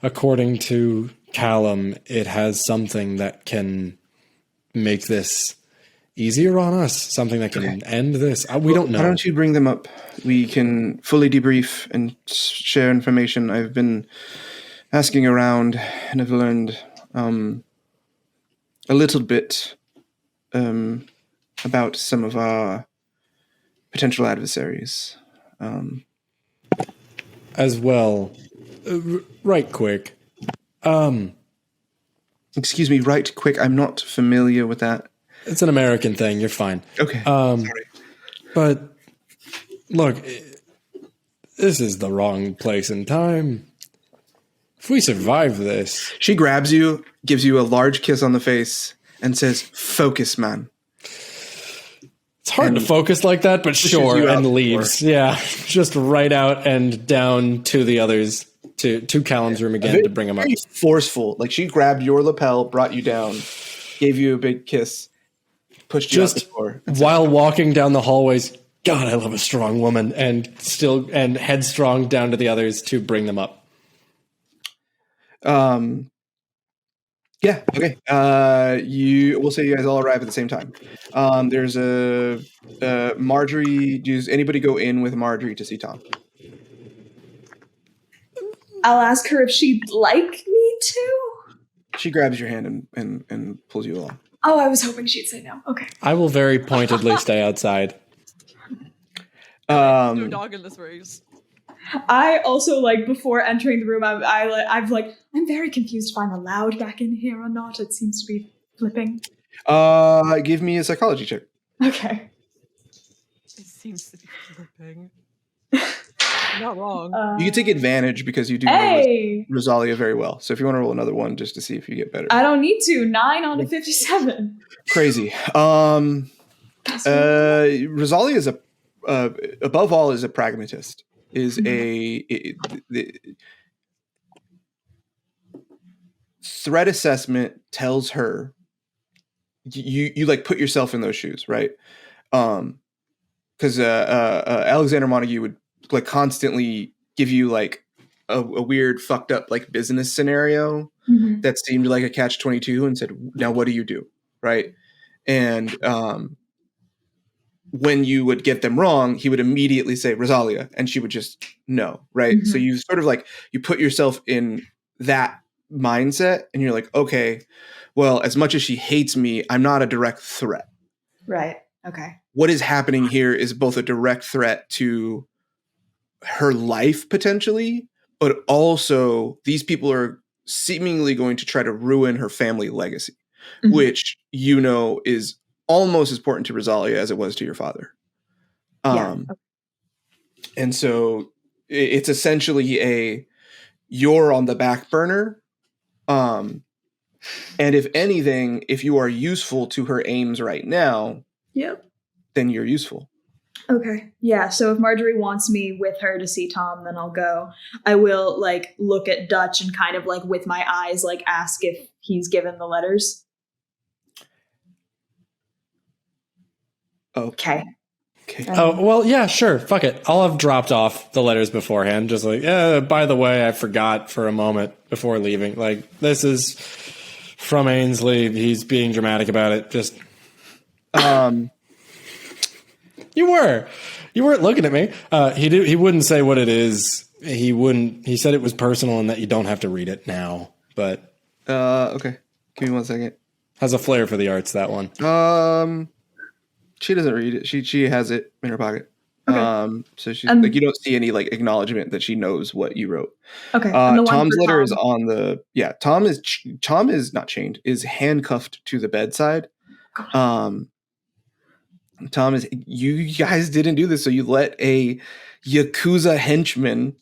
according to Callum, it has something that can make this easier on us, something that can end this. We don't know. Why don't you bring them up? We can fully debrief and share information. I've been asking around and I've learned a little bit about some of our potential adversaries. As well, right quick. Excuse me, right quick. I'm not familiar with that. It's an American thing. You're fine. Okay. Sorry. But look, this is the wrong place and time. If we survive this... She grabs you, gives you a large kiss on the face, and says, "Focus, man." It's hard to focus like that, but sure, and leaves. Yeah, just right out and down to the others, to Callum's room again to bring him up. Very forceful. Like, she grabbed your lapel, brought you down, gave you a big kiss, pushed you out the door. While walking down the hallways, God, I love a strong woman, and headstrong down to the others to bring them up. Yeah. Okay. We'll say you guys all arrive at the same time. There's a Marjorie. Does anybody go in with Marjorie to see Tom? I'll ask her if she'd like me to. She grabs your hand and pulls you along. Oh, I was hoping she'd say no. Okay. I will very pointedly stay outside. No dog in this race. I also, before entering the room, I'm very confused if I'm allowed back in here or not. It seems to be flipping. Give me a psychology check. Okay. It seems to be flipping. You're not wrong. You can take advantage because you do know Rosalia very well. So if you want to roll another one just to see if you get better. I don't need to. 9 out of 57. Crazy. Rosalia is above all is a pragmatist. The threat assessment tells her you put yourself in those shoes, right? Because Alexander Montague would constantly give you a weird fucked up business scenario that seemed like a catch-22 and said, now what do you do, right? And when you would get them wrong, he would immediately say Rosalia, and she would just no, right? So you sort of you put yourself in that mindset, and you're like, okay, well, as much as she hates me, I'm not a direct threat. Right. Okay. What is happening here is both a direct threat to her life potentially, but also these people are seemingly going to try to ruin her family legacy, which is almost as important to Rosalia as it was to your father. And so it's essentially you're on the back burner. And if anything, if you are useful to her aims right now, then you're useful. Okay. Yeah. So if Marjorie wants me with her to see Tom, then I'll go. I will look at Dutch and kind of with my eyes, ask if he's given the letters. Okay. Oh, well, yeah, sure. Fuck it. I'll have dropped off the letters beforehand. Just by the way, I forgot for a moment before leaving. This is from Ainsley. He's being dramatic about it. Just, You weren't looking at me. He wouldn't say what it is. He said it was personal and that you don't have to read it now, but. Okay. Give me 1 second. Has a flair for the arts, that one. She doesn't read it. She has it in her pocket. Okay. So she's you don't see any acknowledgement that she knows what you wrote. Okay. Tom's letter is on the Tom is not chained, is handcuffed to the bedside. Tom is, you guys didn't do this, so you let a Yakuza henchman.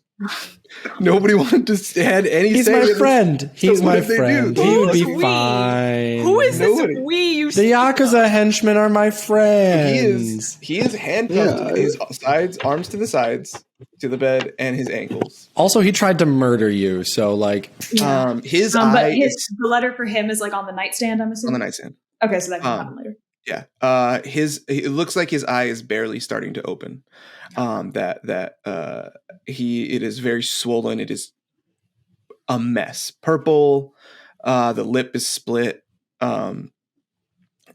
Nobody wanted to add any. He's my friend. He's my friend. He would be fine. Who is this we? The Yakuza henchmen are my friends. He is handcuffed. His sides, arms to the sides, to the bed, and his ankles. Also, he tried to murder you. So his the letter for him is on the nightstand. I'm assuming on the nightstand. Okay, so that can happen later. Yeah. It looks like his eye is barely starting to open. It is very swollen. It is a mess. Purple. The lip is split. And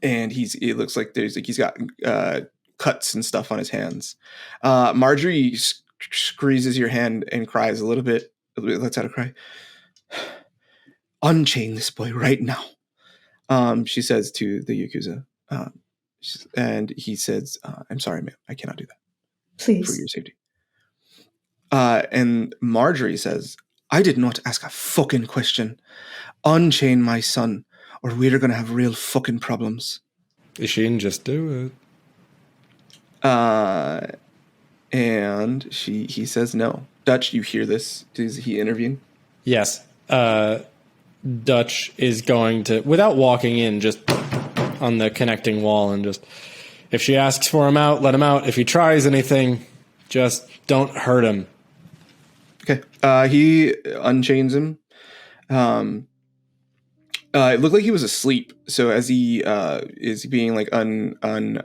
it looks like he's got cuts and stuff on his hands. Marjorie squeezes your hand and cries a little bit. Lets out a cry. Unchain this boy right now. She says to the Yakuza. And he says, I'm sorry, ma'am. I cannot do that. Please. For your safety. And Marjorie says, I did not ask a fucking question. Unchain my son, or we're going to have real fucking problems. Isheen, just do it. And he says no. Dutch, you hear this? Does he intervene? Yes. Dutch is going to, without walking in, just on the connecting wall, and just, if she asks for him out, let him out. If he tries anything, just don't hurt him. Okay. He unchains him. It looked like he was asleep. So as he is being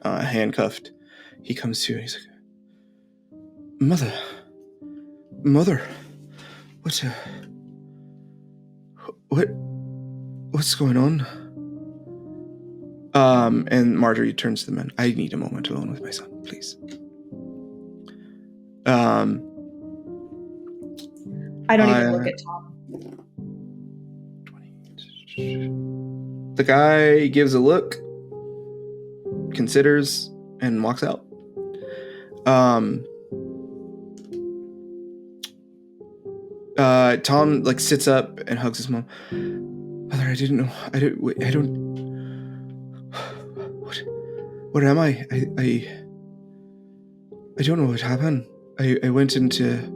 handcuffed, he comes to and he's like, Mother, what's going on? And Marjorie turns to the men. I need a moment alone with my son, please. I don't even look at Tom. The guy gives a look, considers, and walks out. Tom sits up and hugs his mom. Mother, I didn't know. I don't. What am I? I don't know what happened. I went into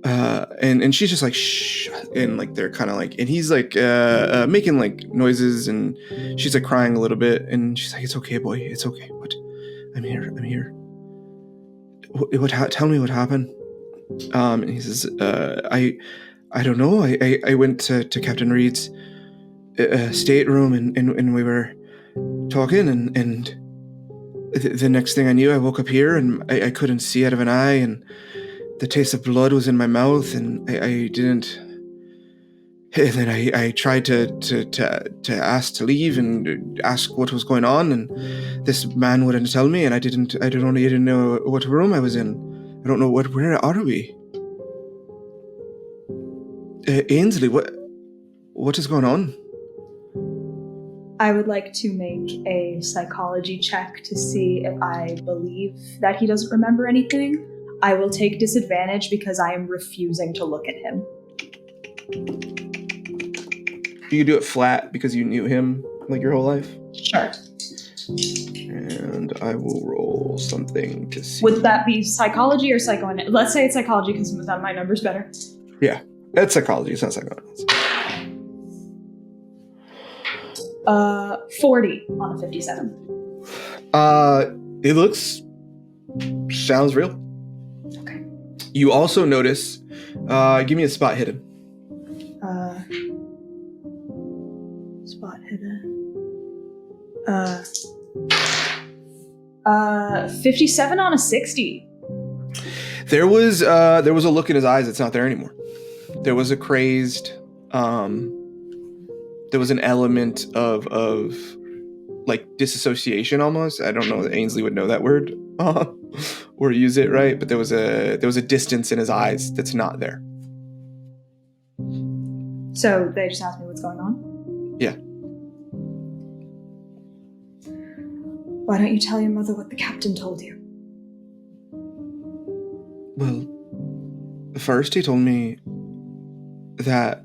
and she's just shh, and they're kind of and he's making noises, and she's crying a little bit, and she's like, it's okay, boy, it's okay. What? I'm here. Tell me what happened. And he says, I don't know. I went to Captain Reed's stateroom, and we were talking, and the next thing I knew, I woke up here, and I couldn't see out of an eye, and the taste of blood was in my mouth, and I didn't. And then I tried to ask to leave and ask what was going on, and this man wouldn't tell me, and I didn't even know what room I was in. I don't know where are we? Ainsley, what is going on? I would like to make a psychology check to see if I believe that he doesn't remember anything. I will take disadvantage because I am refusing to look at him. You could do it flat because you knew him like your whole life. Sure. And I will roll something to see. Would that be psychology or psychoanalysis? Let's say it's psychology because without my number's better. Yeah, that's psychology. It's not psychoanalysis. 40 on a 57. It sounds real. Okay. You also notice, give me a spot hidden. Spot hidden. 57 on a 60. There was a look in his eyes that's not there anymore. There was a crazed, there was an element of like disassociation almost. I don't know that Ainsley would know that word or use it right, but there was a distance in his eyes that's not there. So they just asked me what's going on? Yeah. Why don't you tell your mother what the captain told you? Well, first he told me that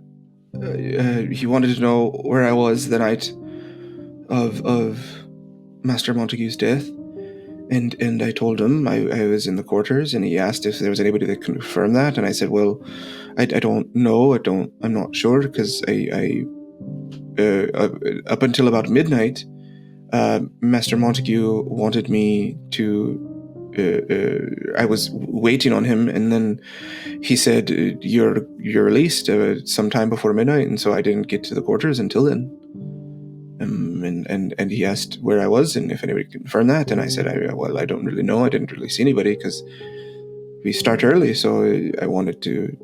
he wanted to know where I was the night of Master Montague's death, and I told him I was in the quarters, and he asked if there was anybody that could confirm that, and I said, well, I don't know, I'm not sure, because I up until about midnight, Master Montague wanted me to. I was waiting on him, and then he said, "You're released sometime before midnight," and so I didn't get to the quarters until then. And he asked where I was and if anybody could confirm that, and I said, I don't really know. I didn't really see anybody because we start early, so I wanted to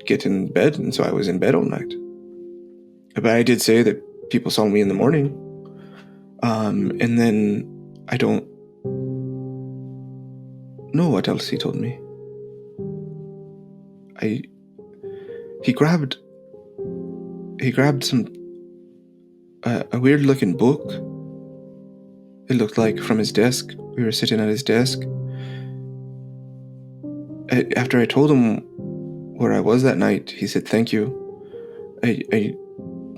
get in bed, and so I was in bed all night. But I did say that people saw me in the morning, and then I don't know what else he told me. He grabbed some a weird looking book. It looked like from his desk. We were sitting at his desk. After I told him where I was that night, he said, "Thank you. I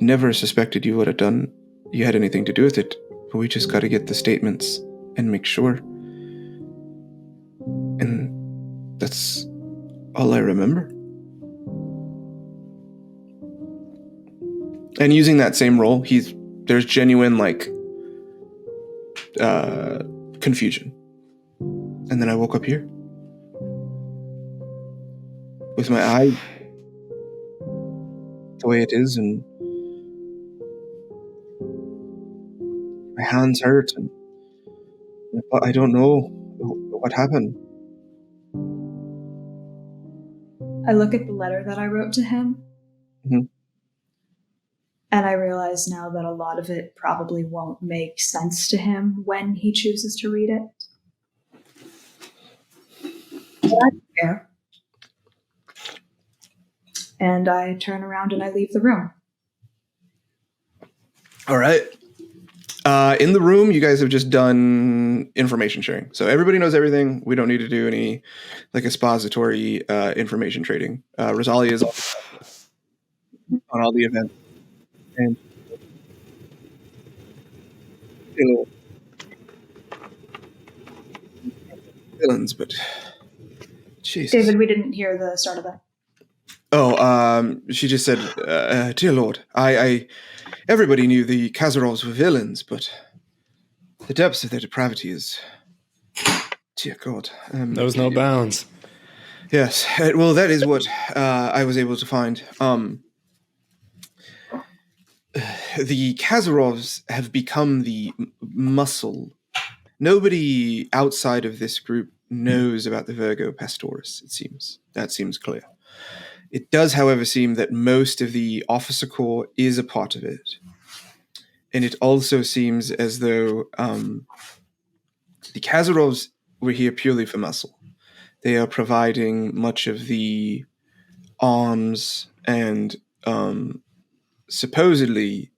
never suspected you had anything to do with it, but we just got to get the statements and make sure." And that's all I remember. And using that same role, there's genuine confusion. And then I woke up here with my eye the way it is, and my hands hurt, and I don't know what happened. I look at the letter that I wrote to him, Mhm. and I realize now that a lot of it probably won't make sense to him when he chooses to read it. But I don't care. And I turn around and I leave the room. All right. In the room, you guys have just done information sharing. So everybody knows everything. We don't need to do any expository information trading. Rosalia is on all the events. And villains, but Jesus. David, we didn't hear the start of that. Oh, she just said, "Dear Lord, everybody knew the Kazarovs were villains, but the depths of their depravity is, dear God." There was no bounds. Yes, well, that is what I was able to find. The Kazarovs have become the muscle. Nobody outside of this group knows about the Virgo Pastoris, it seems. That seems clear. It does, however, seem that most of the officer corps is a part of it. And it also seems as though the Kazarovs were here purely for muscle. They are providing much of the arms and supposedly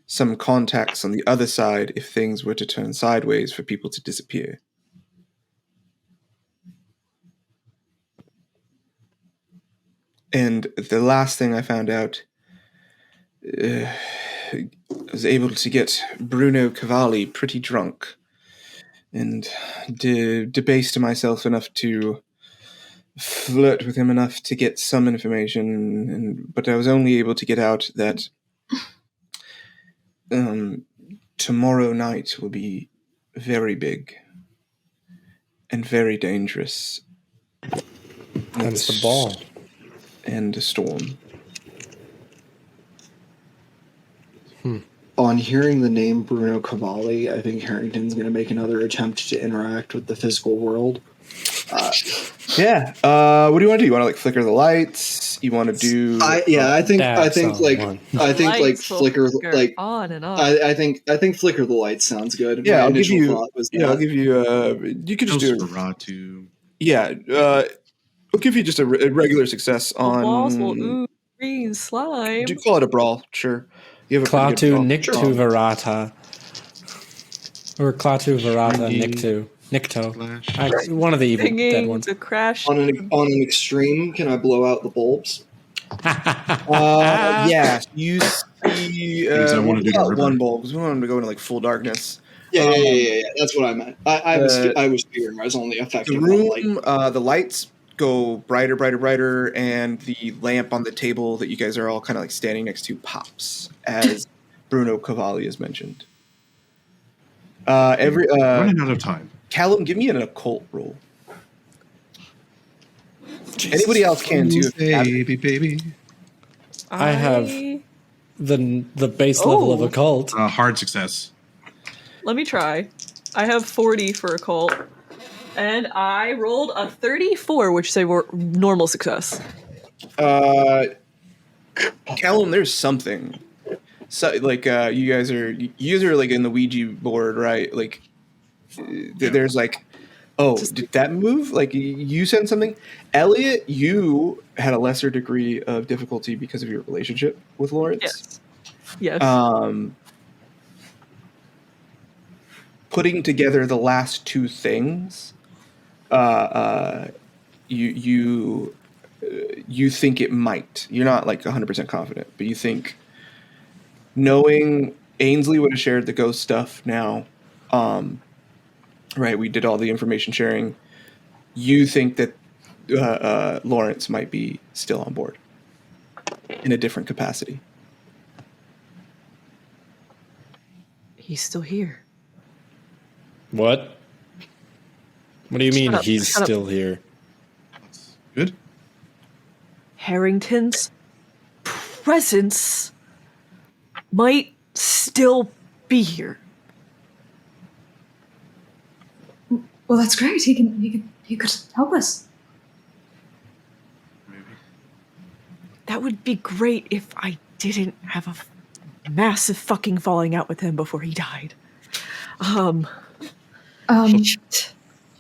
some contacts on the other side if things were to turn sideways for people to disappear. And the last thing I found out, I was able to get Bruno Cavalli pretty drunk and debased myself enough to flirt with him enough to get some information, but I was only able to get out that tomorrow night will be very big and very dangerous. That's the ball. And a storm. On hearing the name Bruno Cavalli, I think Harrington's going to make another attempt to interact with the physical world. Yeah. What do you want to do? You want to like flicker the lights? You want to do? I think flicker on and on. I think flicker the lights sounds good. Yeah, My I'll give initial you. thought was Yeah, I'll that. give you. You could just do. Nosferatu. Yeah. I'll give you just a regular success on. The walls will ooze green slime. Do you call it a brawl? Sure. You have a pretty good Klaatu brawl. Niktu Varata. Or Klaatu Varata Shiny. Nikto. Flash. One of the evil dead Singing ones. the crash. On an extreme, can I blow out the bulbs? Yeah. You see. Things I wanna do to River. One bulb because we want him to go into like full darkness. Yeah. That's what I meant. I was figuring I was only affected The by light. room, the lights go brighter, and the lamp on the table that you guys are all kind of like standing next to pops as Bruno Cavalli is mentioned. Running out of time. Callum, give me an occult roll. Anybody else can too. Baby. I have the base level of occult. Hard success. Let me try. I have 40 for occult. And I rolled a 34, which is a normal success. Callum, there's something. So, like, you guys are like in the Ouija board, right? Like, there's like, oh, did that move? Like, you said something. Elliot, you had a lesser degree of difficulty because of your relationship with Lawrence. Yes. Putting together the last two things, you think it might. You're not like 100% confident, but you think, knowing Ainsley would have shared the ghost stuff now, right? We did all the information sharing. You think that Lawrence might be still on board in a different capacity. He's still here. What? What do you mean Shut up, he's shut up. still here? That's good. Harrington's presence might still be here. Well, that's great. He could help us. Maybe. That would be great if I didn't have a massive fucking falling out with him before he died. All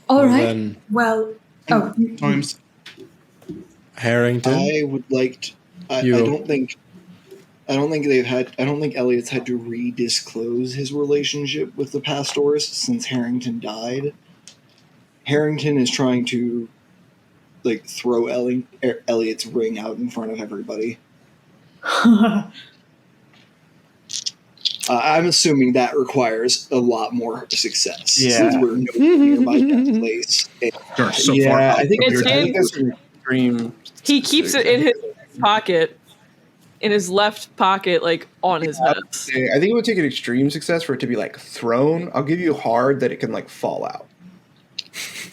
Well, right. then- Well, Times. Harrington? I would like to, I don't think Elliot's had to redisclose his relationship with the pastors since Harrington died. Harrington is trying to like throw Elliot's ring out in front of everybody. I'm assuming that requires a lot more success since we're nowhere near my death place. You're so far out. I think It's that's an extreme. He keeps it in his pocket, in his left pocket, like on his hips. I think it would take an extreme success for it to be like thrown. I'll give you hard that it can like fall out.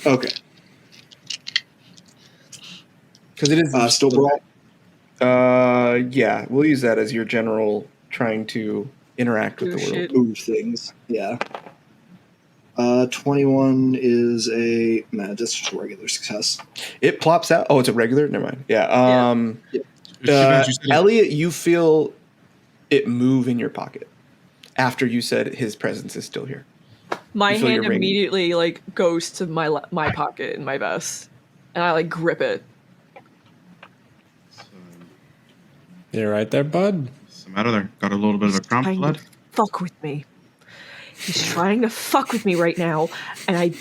Okay. Because it is Still brawl? Yeah, we'll use that as your general trying to interact with Oh, the world. shit. Move things. Yeah. 21 is that's just a regular success. It plops out. Oh, it's a regular? Never mind. Yeah. You said Elliot, you feel it move in your pocket after you said his presence is still here. My You feel hand your ring. immediately like goes to my pocket in my vest, and I like grip it. You're right there, bud. What's the matter there? Got a little bit of a cramp, Trying blood? to fuck with me. He's trying to fuck with me right now, and I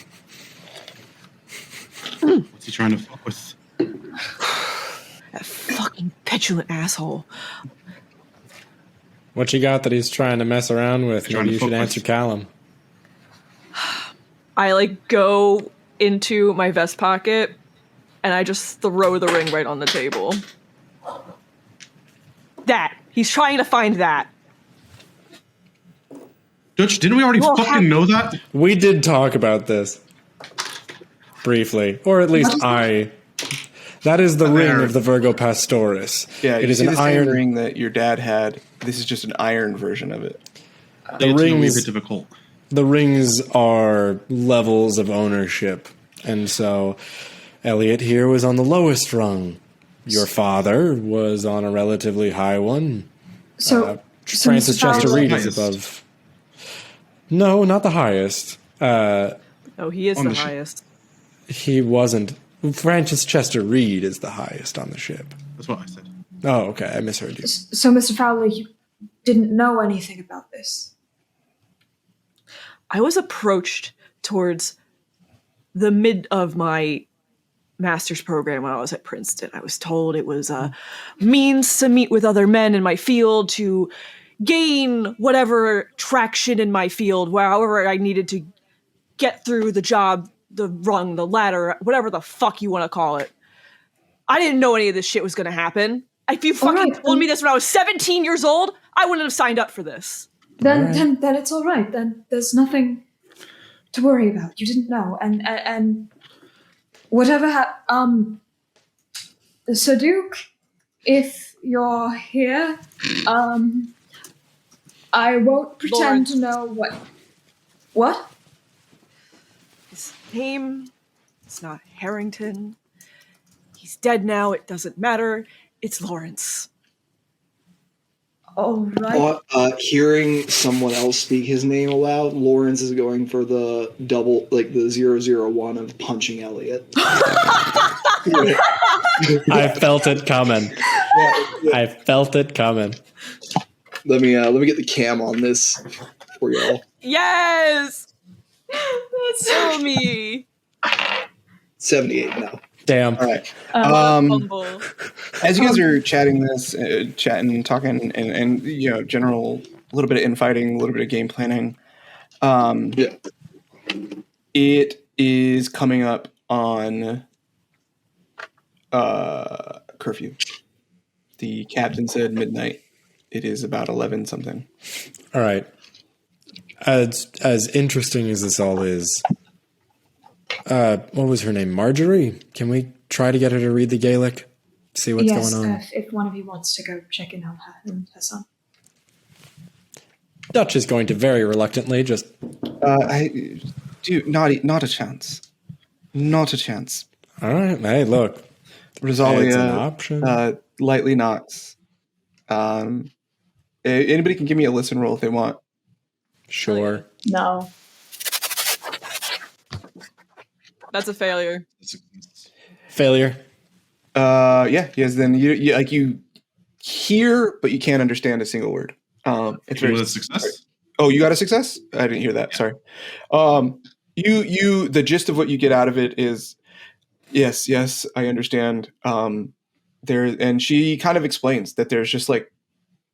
What's he trying to fuck with? that fucking petulant asshole. What you got that he's trying to mess around with? Trying Maybe to you should fuck answer with. Callum. I like go into my vest pocket and I just throw the ring right on the table. That. He's trying to find that. Dutch, didn't we already Well, fucking know that? We did talk about this briefly, or at least I. That is the ring Iron. of the Virgo Pastoris. Yeah, it you is see an the same iron ring that your dad had. This is just an iron version of it. The It's a wee rings. bit difficult. The rings are levels of ownership, and so Elliot here was on the lowest rung. Your father was on a relatively high one. So, Francis Mr. Chester Fowler- Reed is Highest. above. No, not the highest. Oh, he is On the the ship. highest. He wasn't. Francis Chester Reed is the highest on the ship. That's what I said. Oh, okay. I misheard you. So, Mr. Fowler, you didn't know anything about this. I was approached towards the mid of my master's program when I was at Princeton. I was told it was a means to meet with other men in my field to gain whatever traction in my field, however I needed to get through the job, the rung, the ladder, whatever the fuck you want to call it. I didn't know any of this shit was going to happen. If you fucking Alright, told me then- this when I was 17 years old, I wouldn't have signed up for this. Then it's all right. Then there's nothing to worry about. You didn't know, and whatever. So Duke, if you're here, I won't pretend to know what. What? His name is not Harrington. He's dead now. It doesn't matter. It's Lawrence. All right. Hearing someone else speak his name aloud, Lawrence is going for the double, like the 001 of punching Elliot. I felt it coming. I felt it coming. Let me get the cam on this for y'all. Yes! That's so me. 78 now. Damn. All right. Humble. As you guys are chatting, talking, and general, a little bit of infighting, a little bit of game planning. Yeah. It is coming up on curfew. The captain said midnight. It is about 11 something. All right. As interesting as this all is, what was her name? Marjorie? Can we try to get her to read the Gaelic? See what's yes, going on? if one of you wants to go check in on her and her son. Dutch is going to very reluctantly just. I do not a chance. Not a chance. All right. Hey, look. It's an Rosalia option. lightly knocks. Anybody can give me a listen roll if they want. Sure. No. That's a failure. Failure. Yes. Then you hear, but you can't understand a single word. It's very Was it a success? Oh, you got a success? I didn't hear that. Yeah. Sorry. The gist of what you get out of it is, yes, I understand. And she kind of explains that there's just like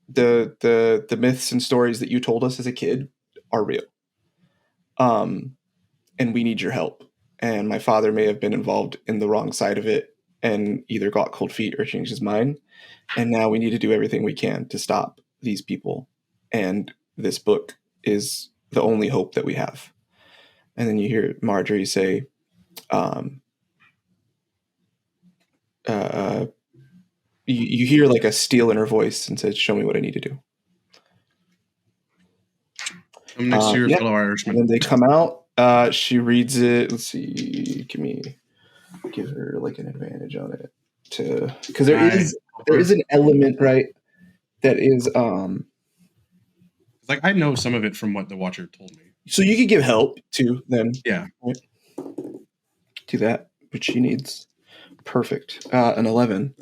the myths and stories that you told us as a kid are real. And we need your help. And my father may have been involved in the wrong side of it and either got cold feet or changed his mind. And now we need to do everything we can to stop these people. And this book is the only hope that we have. And then you hear Marjorie say, you hear like a steel in her voice and says, show me what I need to do. I'm next to your yeah. fellow And Irishman. then they come out. She reads it. Let's see. Give her like an advantage on it because there is an element, right? That is Like I know some of it from what the Watcher told me. so you could give help to them. Yeah. Right? Do that, which she needs. Perfect. An 11.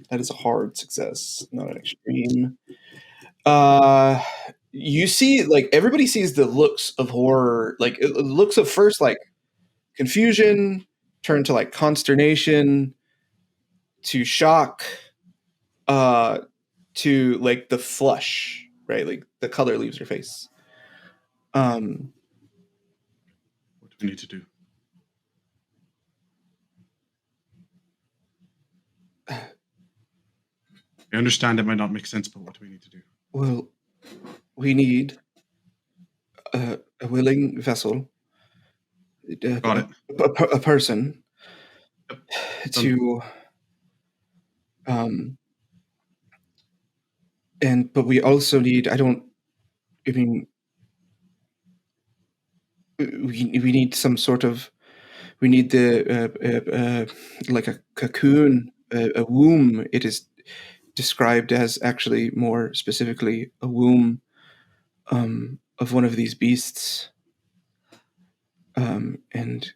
That is a hard success, not an extreme. You see, like everybody sees the looks of horror, like it looks of first like confusion, turn to like consternation, to shock, to like the flush, right? Like the color leaves your face. What do we need to do? I understand it might not make sense, but what do we need to do? Well, we need a willing vessel, Got it. a person Yep. to, but we also need. We need some sort of. We need the like a cocoon, a womb. It is described as actually more specifically a womb of one of these beasts. And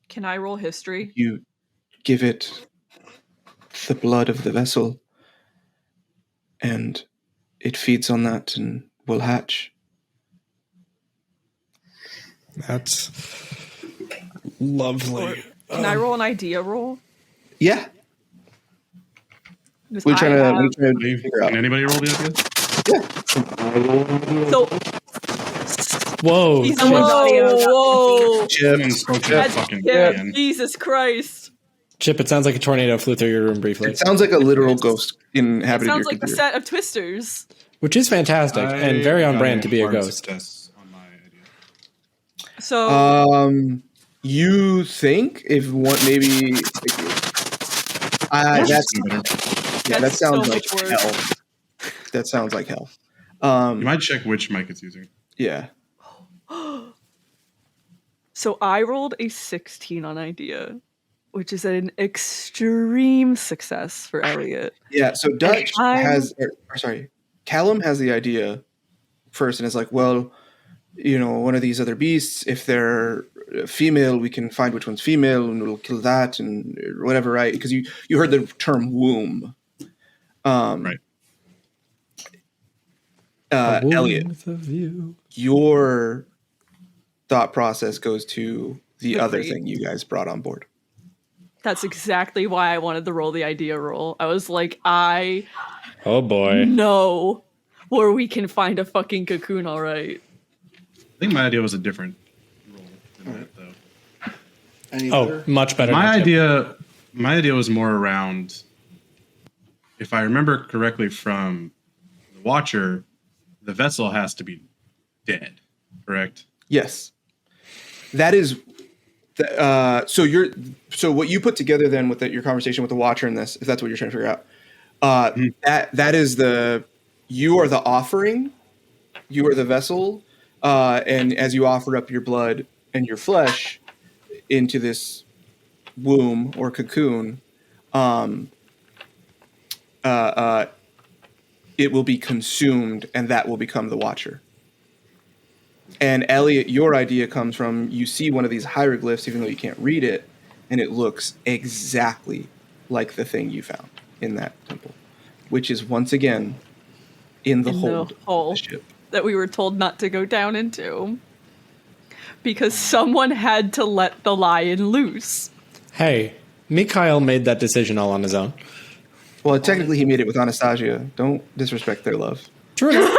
Can I roll history? you give it the blood of the vessel, and it feeds on that and will hatch. That's lovely. Can I roll an idea roll? Yeah, Because we're trying I to figure out. Can anybody roll the idea? So Whoa. he's Chip. whoa. Someone spoke to that That's fucking yeah, man. Jesus Christ. Chip, it sounds like a tornado flew through your room briefly, It sounds like a literal ghost It inhabited your sounds like the computer. set of Twisters. which is fantastic and very on brand to be a ghost. Success on my idea. So You think if one maybe that That's sounds so like much work. hell. That sounds like hell. You might check which mic it's using. Yeah. So I rolled a 16 on idea, which is an extreme success for Elliot. Yeah, so Dutch I'm- Callum has the idea first and is like, well, one of these other beasts, if they're female, we can find which one's female and we'll kill that and whatever, right? Because you heard the term womb. Right. Elliot, With a view. your thought process goes to the other Agreed. thing you guys brought on board. That's exactly why I wanted to roll the idea roll. I was like, I Oh boy. know where we can find a fucking cocoon, all right. I think my idea was a different role than that, though. Any Oh, better? much better. My than Chip. idea was more around, if I remember correctly from the Watcher, the vessel has to be dead, correct? Yes, that is. So what you put together then with your conversation with the Watcher in this, if that's what you're trying to figure out, that is you are the offering, you are the vessel, and as you offer up your blood and your flesh into this womb or cocoon, it will be consumed, and that will become the Watcher. And Elliot, your idea comes from you see one of these hieroglyphs, even though you can't read it, and it looks exactly like the thing you found in that temple, which is once again in the hold of the ship. That we were told not to go down into. Because someone had to let the lion loose. Hey, Mikhail made that decision all on his own. Well, technically, he made it with Anastasia. Don't disrespect their love. True enough.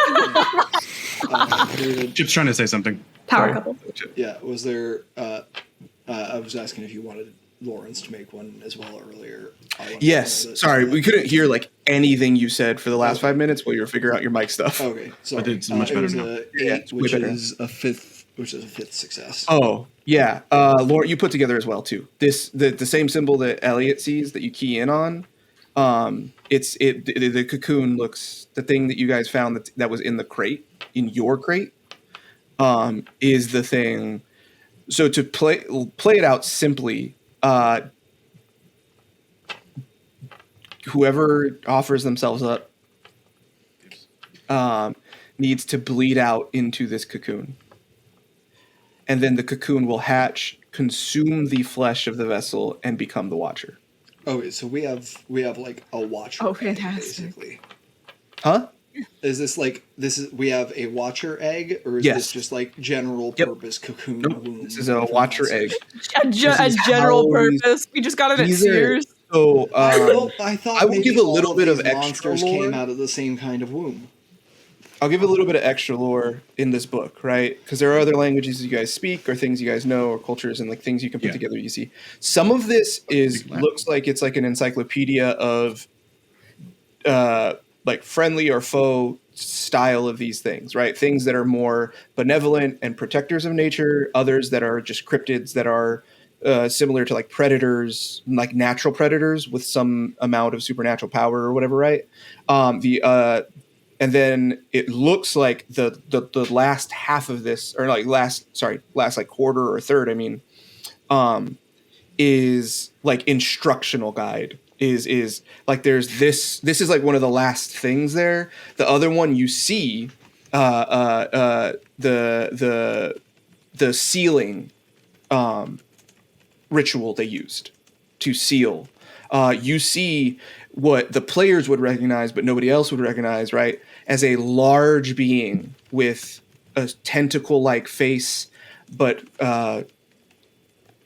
Chip's trying to say something. Power Sorry. couple. Yeah, was there? I was asking if you wanted Lawrence to make one as well earlier. I wanted to Yes. know that- Sorry, we couldn't hear anything you said for the last 5 minutes while you were figuring out your mic stuff. Okay, sorry. But it's much better was now. a Yeah, 8, it's way which better. is a fifth success. Oh, yeah. Laura, you put together as well too. The same symbol that Elliot sees that you key in on. The cocoon looks, the thing that you guys found that was in the crate, in your crate, is the thing. So to play it out simply, whoever offers themselves up needs to bleed out into this cocoon. And then the cocoon will hatch, consume the flesh of the vessel, and become the Watcher. Okay, so we have like a watcher. Oh, bag, fantastic. Basically. Huh? Is this like we have a watcher egg, or is Yes. this just like general Yep. purpose cocoon? Nope, womb this is a for watcher monsters? egg. A is general how these- purpose. We just got it at These are Sears. so. Well, I thought I will maybe give a all little of bit these of extra monsters lore. came out of the same kind of womb. I'll give a little bit of extra lore in this book, right? Because there are other languages you guys speak, or things you guys know, or cultures, and like things you can put together. You see, some of this looks like it's like an encyclopedia of, like friendly or foe style of these things, right? Things that are more benevolent and protectors of nature. Others that are just cryptids that are similar to like predators, like natural predators with some amount of supernatural power or whatever, right? And then it looks like the last half of this, or like last like quarter or third, I mean, is like instructional guide. Is like there's this is like one of the last things there. The other one you see, the sealing ritual they used to seal. You see what the players would recognize, but nobody else would recognize, right? As a large being with a tentacle-like face, but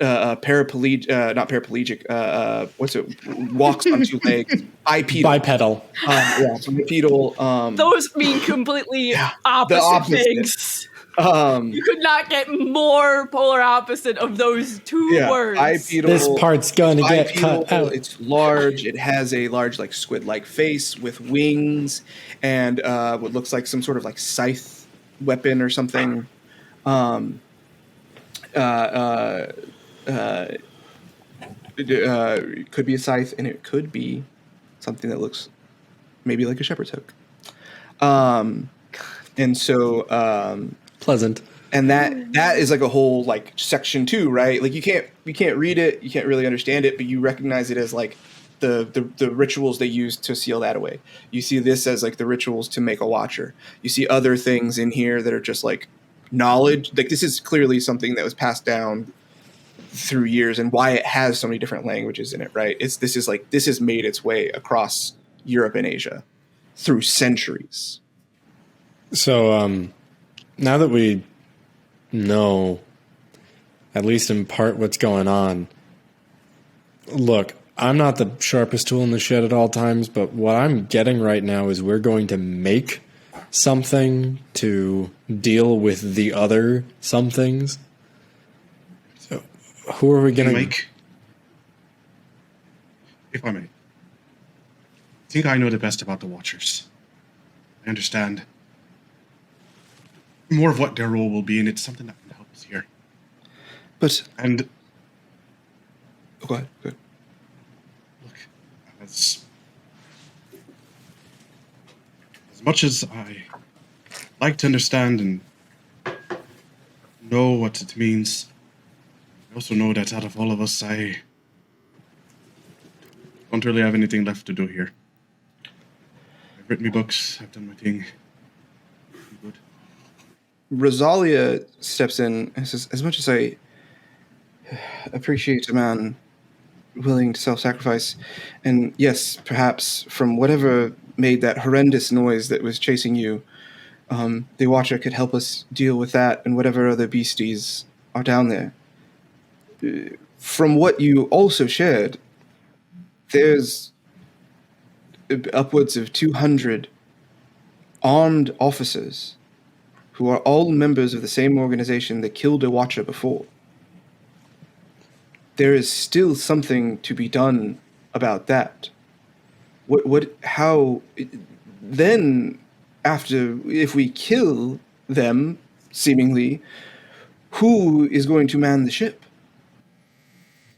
not paraplegic. What's it? Walks on two legs. Bipedal. Bipedal. Those mean completely opposite opposite. things. You could not get more polar opposite of those two words. Bipedal. This part's gonna get cut out. It's large. It has a large, like squid-like face with wings, and what looks like some sort of like scythe weapon or something. It could be a scythe, and it could be something that looks maybe like a shepherd's hook. And so Pleasant. and that is like a whole like section 2, right? Like you can't read it, you can't really understand it, but you recognize it as like the rituals they use to seal that away. You see this as like the rituals to make a watcher. You see other things in here that are just like knowledge. Like this is clearly something that was passed down through years, and why it has so many different languages in it, right? This has made its way across Europe and Asia through centuries. So now that we know, at least in part, what's going on, look, I'm not the sharpest tool in the shed at all times, but what I'm getting right now is we're going to make something to deal with the other somethings. So who are we going to make? If I may. I think I know the best about the Watchers. I understand more of what their role will be, and it's something that can help us here. And go ahead. Look, as much as I like to understand and know what it means, I also know that out of all of us, I don't really have anything left to do here. I've written my books, I've done my thing. Good. Rosalia steps in and says, as much as I appreciate a man willing to self-sacrifice, and yes, perhaps from whatever made that horrendous noise that was chasing you, the Watcher could help us deal with that and whatever other beasties are down there. From what you also shared, there's upwards of 200 armed officers who are all members of the same organization that killed a Watcher before. There is still something to be done about that. How then, if we kill them, seemingly, who is going to man the ship?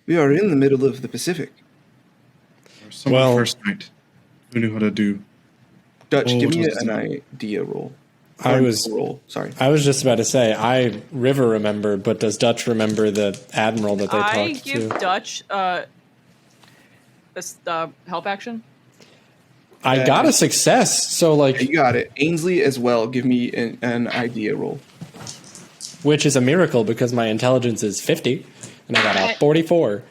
We are in the middle of the Pacific. Someone first night who knew how to do. Dutch, give me an idea roll. I was just about to say, I River remember, but does Dutch remember the admiral that they talked to? I give Dutch this help action. I got a success, so like you got it. Ainsley as well. Give me an idea roll, which is a miracle because my intelligence is 50, and I got a 44.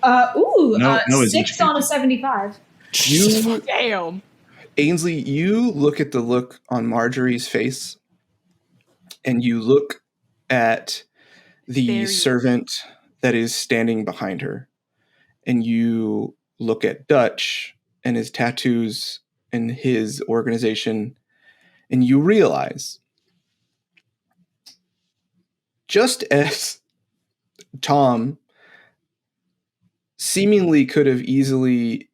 6 on a 75. Damn. Ainsley, you look at the look on Marjorie's face, and you look at the servant that is standing behind her, and you look at Dutch and his tattoos and his organization, and you realize, just as Tom seemingly could have easily,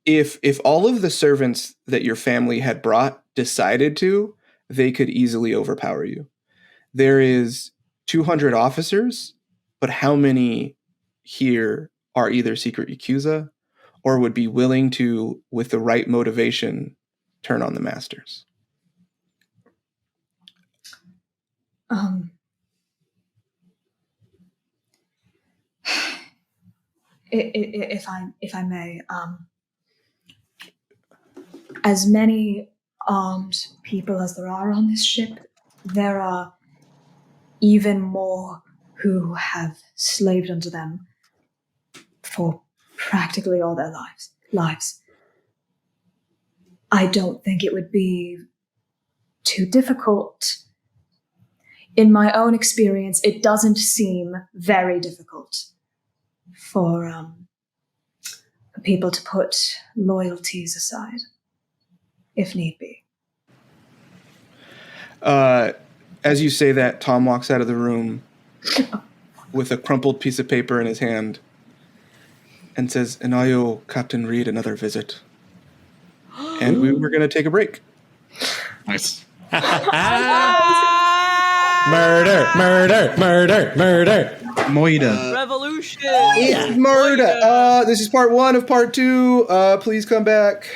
if all of the servants that your family had brought decided to, they could easily overpower you. There is 200 officers, but how many here are either secret Yakuza or would be willing to, with the right motivation, turn on the masters? If I may, as many armed people as there are on this ship, there are even more who have slaved under them for practically all their lives. I don't think it would be too difficult. In my own experience, it doesn't seem very difficult for people to put loyalties aside, if need be. As you say that, Tom walks out of the room with a crumpled piece of paper in his hand and says, "And I owe Captain Reed another visit." And we were going to take a break. Nice. Murder, murder, murder, murder. Moida. Revolution. It's murder. This is part 1 of part 2. Please come back.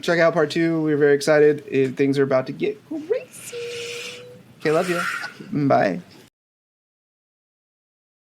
Check out part 2. We're very excited. Things are about to get crazy. Okay, love you. Bye.